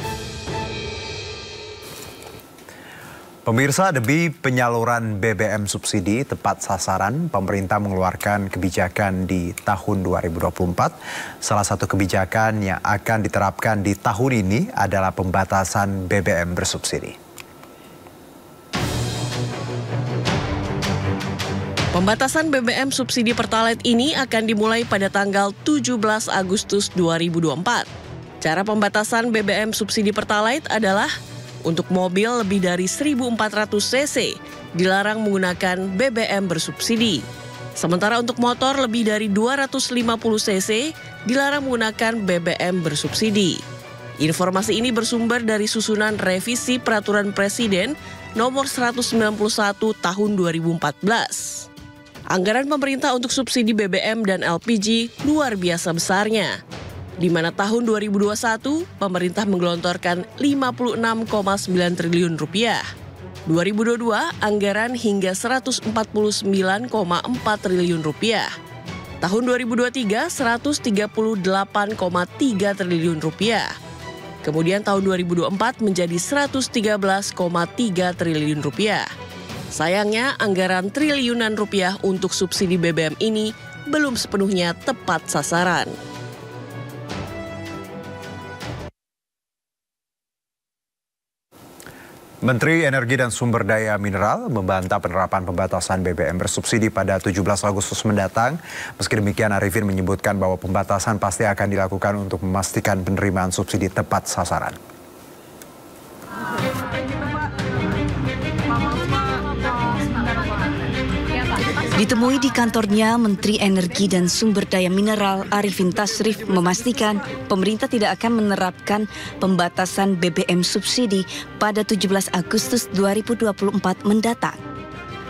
Pemirsa, demi penyaluran BBM subsidi tepat sasaran, pemerintah mengeluarkan kebijakan di tahun 2024. Salah satu kebijakan yang akan diterapkan di tahun ini adalah pembatasan BBM bersubsidi. Pembatasan BBM subsidi Pertalite ini akan dimulai pada tanggal 17 Agustus 2024. Cara pembatasan BBM subsidi Pertalite adalah untuk mobil lebih dari 1.400 cc dilarang menggunakan BBM bersubsidi. Sementara untuk motor lebih dari 250 cc dilarang menggunakan BBM bersubsidi. Informasi ini bersumber dari susunan revisi Peraturan Presiden Nomor 191 Tahun 2014. Anggaran pemerintah untuk subsidi BBM dan LPG luar biasa besarnya, di mana tahun 2021 pemerintah menggelontorkan 56,9 triliun rupiah. 2022 anggaran hingga 149,4 triliun rupiah. Tahun 2023 138,3 triliun rupiah. Kemudian tahun 2024 menjadi 113,3 triliun rupiah. Sayangnya anggaran triliunan rupiah untuk subsidi BBM ini belum sepenuhnya tepat sasaran. Menteri Energi dan Sumber Daya Mineral membantah penerapan pembatasan BBM bersubsidi pada 17 Agustus mendatang. Meski demikian, Arifin menyebutkan bahwa pembatasan pasti akan dilakukan untuk memastikan penerimaan subsidi tepat sasaran. Ditemui di kantornya, Menteri Energi dan Sumber Daya Mineral Arifin Tasrif memastikan pemerintah tidak akan menerapkan pembatasan BBM subsidi pada 17 Agustus 2024 mendatang.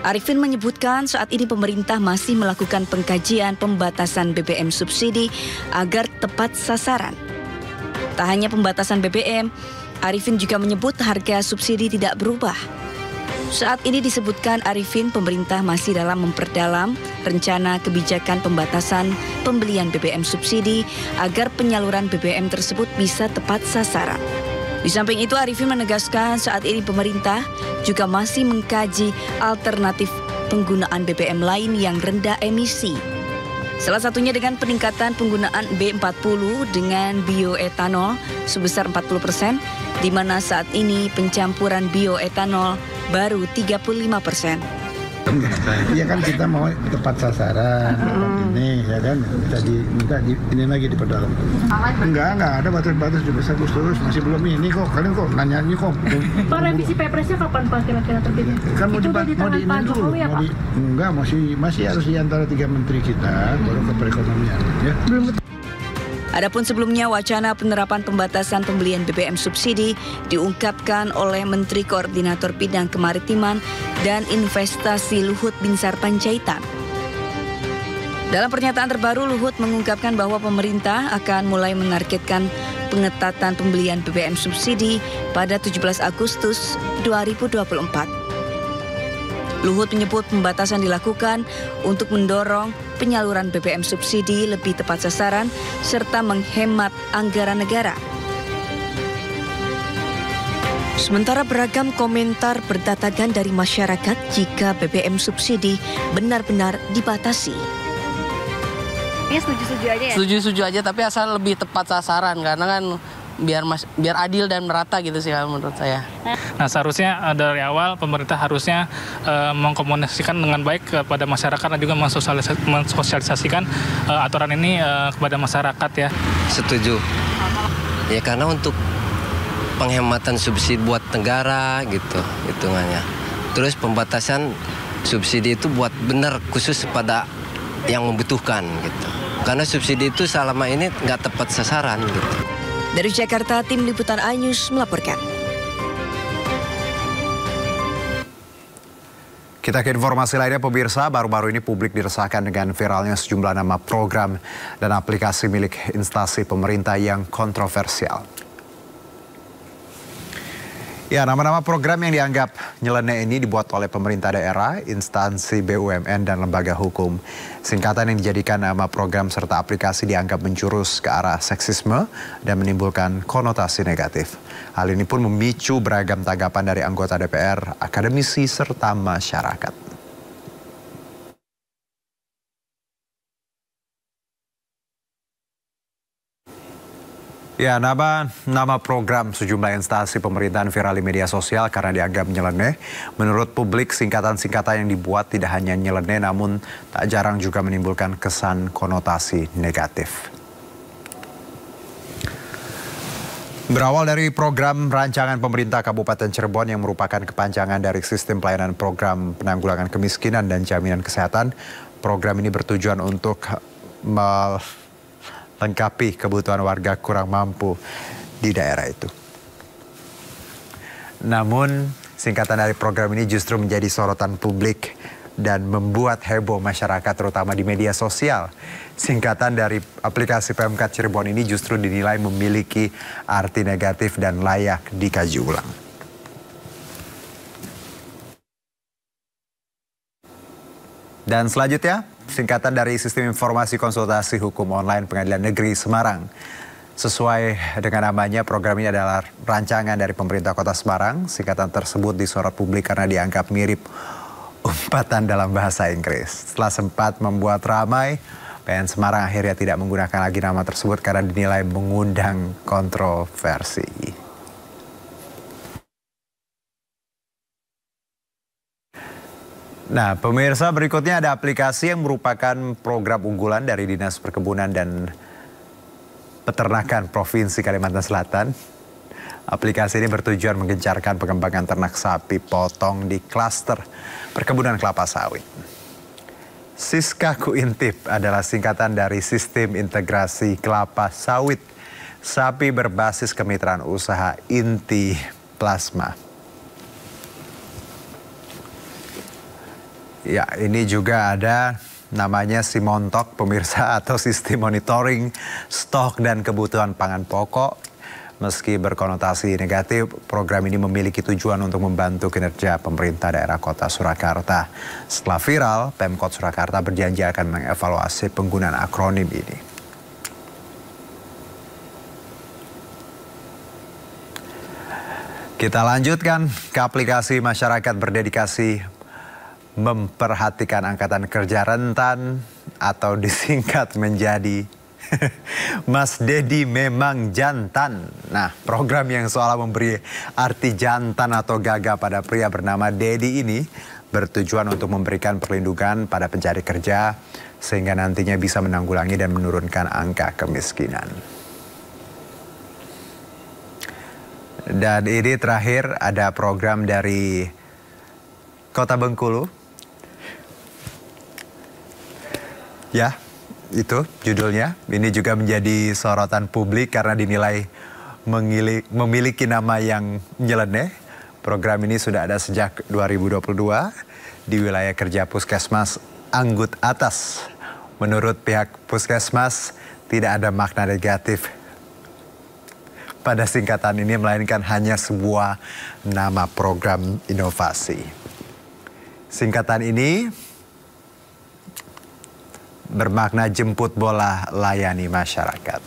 Arifin menyebutkan saat ini pemerintah masih melakukan pengkajian pembatasan BBM subsidi agar tepat sasaran. Tak hanya pembatasan BBM, Arifin juga menyebut harga subsidi tidak berubah. Saat ini disebutkan Arifin pemerintah masih dalam memperdalam rencana kebijakan pembatasan pembelian BBM subsidi agar penyaluran BBM tersebut bisa tepat sasaran. Di samping itu Arifin menegaskan saat ini pemerintah juga masih mengkaji alternatif penggunaan BBM lain yang rendah emisi. Salah satunya dengan peningkatan penggunaan B40 dengan bioetanol sebesar 40%, di mana saat ini pencampuran bioetanol baru 35%. Iya kan kita mau tepat sasaran ini ya kan, minta ini lagi diperdalam. Enggak ada batas-batas 17 Agustus, masih belum ini kok. Kalian kok nanya kok. Pak, revisi Perpresnya kapan Pak kira-kira terbitnya? Kan mau di ini dulu. Ya, Pak? Enggak, masih harus di antara 3 menteri kita baru ke perekonomian ya. Adapun sebelumnya wacana penerapan pembatasan pembelian BBM subsidi diungkapkan oleh Menteri Koordinator Bidang Kemaritiman dan Investasi Luhut Binsar Panjaitan. Dalam pernyataan terbaru, Luhut mengungkapkan bahwa pemerintah akan mulai menargetkan pengetatan pembelian BBM subsidi pada 17 Agustus 2024. Luhut menyebut pembatasan dilakukan untuk mendorong penyaluran BBM subsidi lebih tepat sasaran serta menghemat anggaran negara. Sementara beragam komentar berdatangan dari masyarakat jika BBM subsidi benar-benar dibatasi. Ini setuju-setuju aja ya? Setuju-setuju aja, tapi asal lebih tepat sasaran karena kan biar adil dan merata gitu sih menurut saya. Nah, seharusnya dari awal pemerintah harusnya mengkomunikasikan dengan baik kepada masyarakat dan juga mensosialisasikan aturan ini kepada masyarakat ya. Setuju. Ya karena untuk penghematan subsidi buat negara gitu hitungannya. Terus pembatasan subsidi itu buat benar khusus pada yang membutuhkan gitu. Karena subsidi itu selama ini nggak tepat sasaran gitu. Dari Jakarta, Tim Liputan iNews melaporkan. Kita ke informasi lainnya, pemirsa. Baru-baru ini publik diresahkan dengan viralnya sejumlah nama program dan aplikasi milik instansi pemerintah yang kontroversial. Ya, nama-nama program yang dianggap nyeleneh ini dibuat oleh pemerintah daerah, instansi BUMN, dan lembaga hukum. Singkatan yang dijadikan nama program serta aplikasi dianggap menjurus ke arah seksisme dan menimbulkan konotasi negatif. Hal ini pun memicu beragam tanggapan dari anggota DPR, akademisi, serta masyarakat. Ya, nama program sejumlah instansi pemerintahan viral di media sosial karena dianggap nyeleneh. Menurut publik, singkatan-singkatan yang dibuat tidak hanya nyeleneh, namun tak jarang juga menimbulkan kesan konotasi negatif. Berawal dari program rancangan pemerintah Kabupaten Cirebon yang merupakan kepanjangan dari sistem pelayanan program penanggulangan kemiskinan dan jaminan kesehatan, program ini bertujuan untuk melengkapi kebutuhan warga kurang mampu di daerah itu. Namun, singkatan dari program ini justru menjadi sorotan publik dan membuat heboh masyarakat terutama di media sosial. Singkatan dari aplikasi Pemkat Cirebon ini justru dinilai memiliki arti negatif dan layak dikaji ulang. Dan selanjutnya, singkatan dari Sistem Informasi Konsultasi Hukum Online Pengadilan Negeri Semarang. Sesuai dengan namanya, program ini adalah rancangan dari pemerintah Kota Semarang. Singkatan tersebut disorot publik karena dianggap mirip umpatan dalam bahasa Inggris. Setelah sempat membuat ramai, PN Semarang akhirnya tidak menggunakan lagi nama tersebut karena dinilai mengundang kontroversi. Nah, pemirsa, berikutnya ada aplikasi yang merupakan program unggulan dari Dinas Perkebunan dan Peternakan Provinsi Kalimantan Selatan. Aplikasi ini bertujuan menggencarkan pengembangan ternak sapi potong di klaster perkebunan kelapa sawit. Siskaku Intip adalah singkatan dari Sistem Integrasi Kelapa Sawit Sapi berbasis kemitraan usaha inti plasma. Ya, ini juga ada namanya Simontok, pemirsa, atau Sistem Monitoring Stok dan Kebutuhan Pangan Pokok. Meski berkonotasi negatif, program ini memiliki tujuan untuk membantu kinerja pemerintah daerah Kota Surakarta. Setelah viral, Pemkot Surakarta berjanji akan mengevaluasi penggunaan akronim ini. Kita lanjutkan ke aplikasi masyarakat berdedikasi memperhatikan angkatan kerja rentan atau disingkat menjadi Mas Dedi Memang Jantan. Nah, program yang seolah memberi arti jantan atau gagah pada pria bernama Dedi ini bertujuan untuk memberikan perlindungan pada pencari kerja sehingga nantinya bisa menanggulangi dan menurunkan angka kemiskinan. Dan ini terakhir ada program dari Kota Bengkulu. Ya, itu judulnya. Ini juga menjadi sorotan publik karena dinilai memiliki nama yang nyeleneh. Program ini sudah ada sejak 2022 di wilayah kerja Puskesmas Anggut Atas. Menurut pihak Puskesmas, tidak ada makna negatif pada singkatan ini, melainkan hanya sebuah nama program inovasi. Singkatan ini bermakna jemput bola layani masyarakat.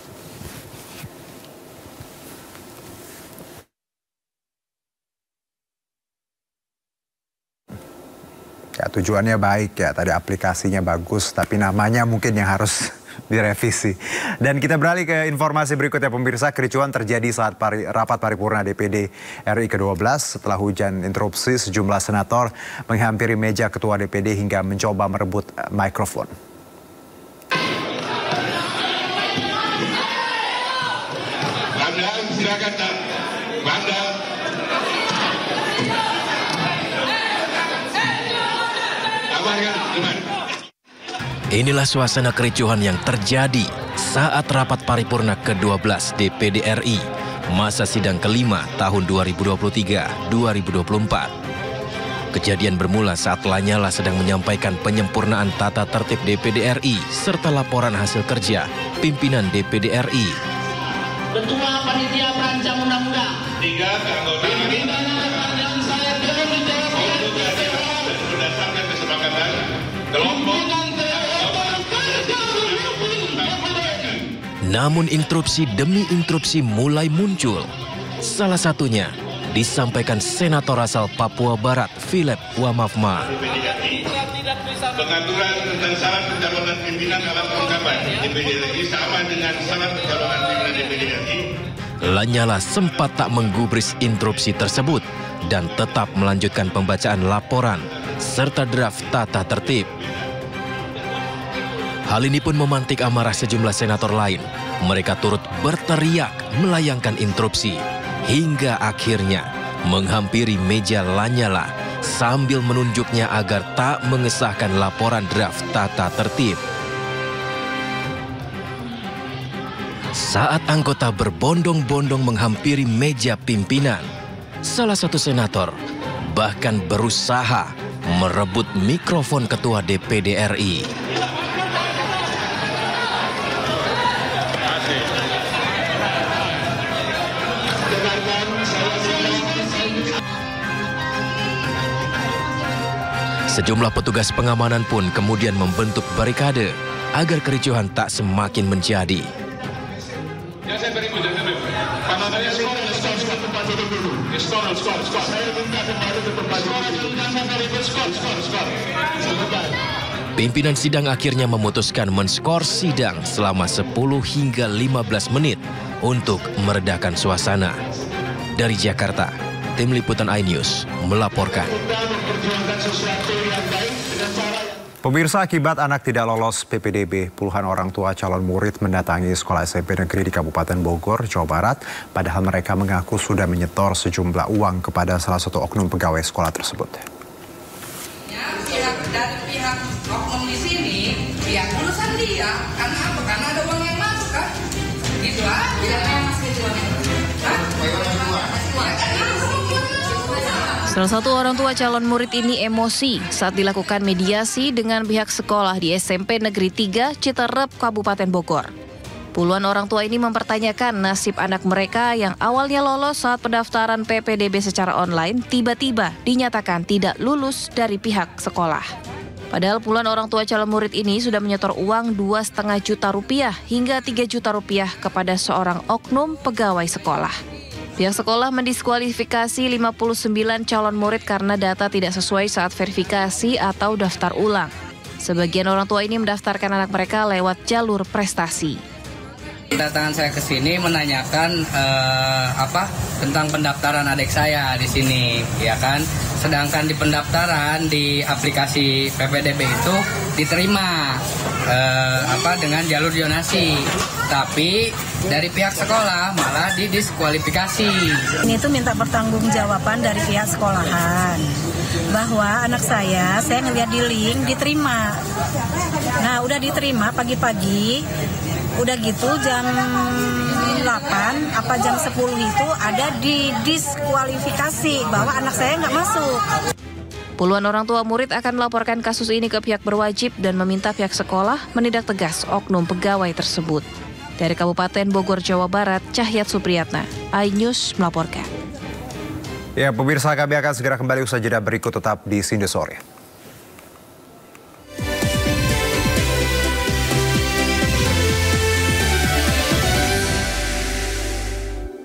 Ya, tujuannya baik ya, tadi aplikasinya bagus, tapi namanya mungkin yang harus direvisi. Dan kita beralih ke informasi berikutnya, pemirsa. Kericuhan terjadi saat rapat paripurna DPD RI ke-12 setelah hujan interupsi sejumlah senator menghampiri meja ketua DPD hingga mencoba merebut mikrofon. Silakan, Banda. Inilah suasana kericuhan yang terjadi saat rapat paripurna ke-12 DPD RI masa sidang kelima tahun 2023-2024. Kejadian bermula saat Lanyala sedang menyampaikan penyempurnaan tata tertib DPD RI serta laporan hasil kerja pimpinan DPD RI. Ketua Panitia Perancang Undang-Undang. 3 keanggota yang saya berdasarkan kesepakatan kelompok. Namun interupsi demi interupsi mulai muncul. Salah satunya disampaikan Senator asal Papua Barat, Philip Wamafma. Pengaturan tentang syarat pencalonan pimpinan alat kelengkapan DPD RI sama dengan syarat pencalonan pimpinan DPD RI. Lanyala sempat tak menggubris interupsi tersebut dan tetap melanjutkan pembacaan laporan serta draft tata tertib. Hal ini pun memantik amarah sejumlah senator lain. Mereka turut berteriak melayangkan interupsi hingga akhirnya menghampiri meja Lanyala sambil menunjuknya agar tak mengesahkan laporan draft tata tertib. Saat anggota berbondong-bondong menghampiri meja pimpinan, salah satu senator bahkan berusaha merebut mikrofon ketua DPD RI. Sejumlah petugas pengamanan pun kemudian membentuk barikade agar kericuhan tak semakin menjadi. Pimpinan sidang akhirnya memutuskan men-skor sidang selama 10 hingga 15 menit untuk meredakan suasana. Dari Jakarta, Tim Liputan iNews melaporkan. Pemirsa, akibat anak tidak lolos PPDB, puluhan orang tua calon murid mendatangi sekolah SMP negeri di Kabupaten Bogor, Jawa Barat. Padahal mereka mengaku sudah menyetor sejumlah uang kepada salah satu oknum pegawai sekolah tersebut. Dari pihak oknum di sini, ya urusan dia. Karena apa? Karena ada uang yang masuk kan? Gitu aja. Yang masuk itu Salah satu orang tua calon murid ini emosi saat dilakukan mediasi dengan pihak sekolah di SMP Negeri 3 Citerep, Kabupaten Bogor. Puluhan orang tua ini mempertanyakan nasib anak mereka yang awalnya lolos saat pendaftaran PPDB secara online tiba-tiba dinyatakan tidak lulus dari pihak sekolah. Padahal puluhan orang tua calon murid ini sudah menyetor uang 2,5 juta rupiah hingga 3 juta rupiah kepada seorang oknum pegawai sekolah. Pihak sekolah mendiskualifikasi 59 calon murid karena data tidak sesuai saat verifikasi atau daftar ulang. Sebagian orang tua ini mendaftarkan anak mereka lewat jalur prestasi. Kedatangan saya ke sini menanyakan tentang pendaftaran adik saya di sini, ya kan. Sedangkan di pendaftaran di aplikasi PPDB itu diterima dengan jalur zonasi, tapi dari pihak sekolah malah didiskualifikasi. Ini tuh minta pertanggungjawaban dari pihak sekolahan bahwa anak saya ngeliat di link diterima. Nah, udah diterima pagi-pagi. Udah gitu jam 8 apa jam 10 itu ada di diskualifikasi bahwa anak saya nggak masuk. Puluhan orang tua murid akan melaporkan kasus ini ke pihak berwajib dan meminta pihak sekolah menindak tegas oknum pegawai tersebut. Dari Kabupaten Bogor, Jawa Barat, Cahyat Supriyatna, iNews melaporkan. Ya, pemirsa, kami akan segera kembali usai jeda berikut, tetap di Sinde Sore.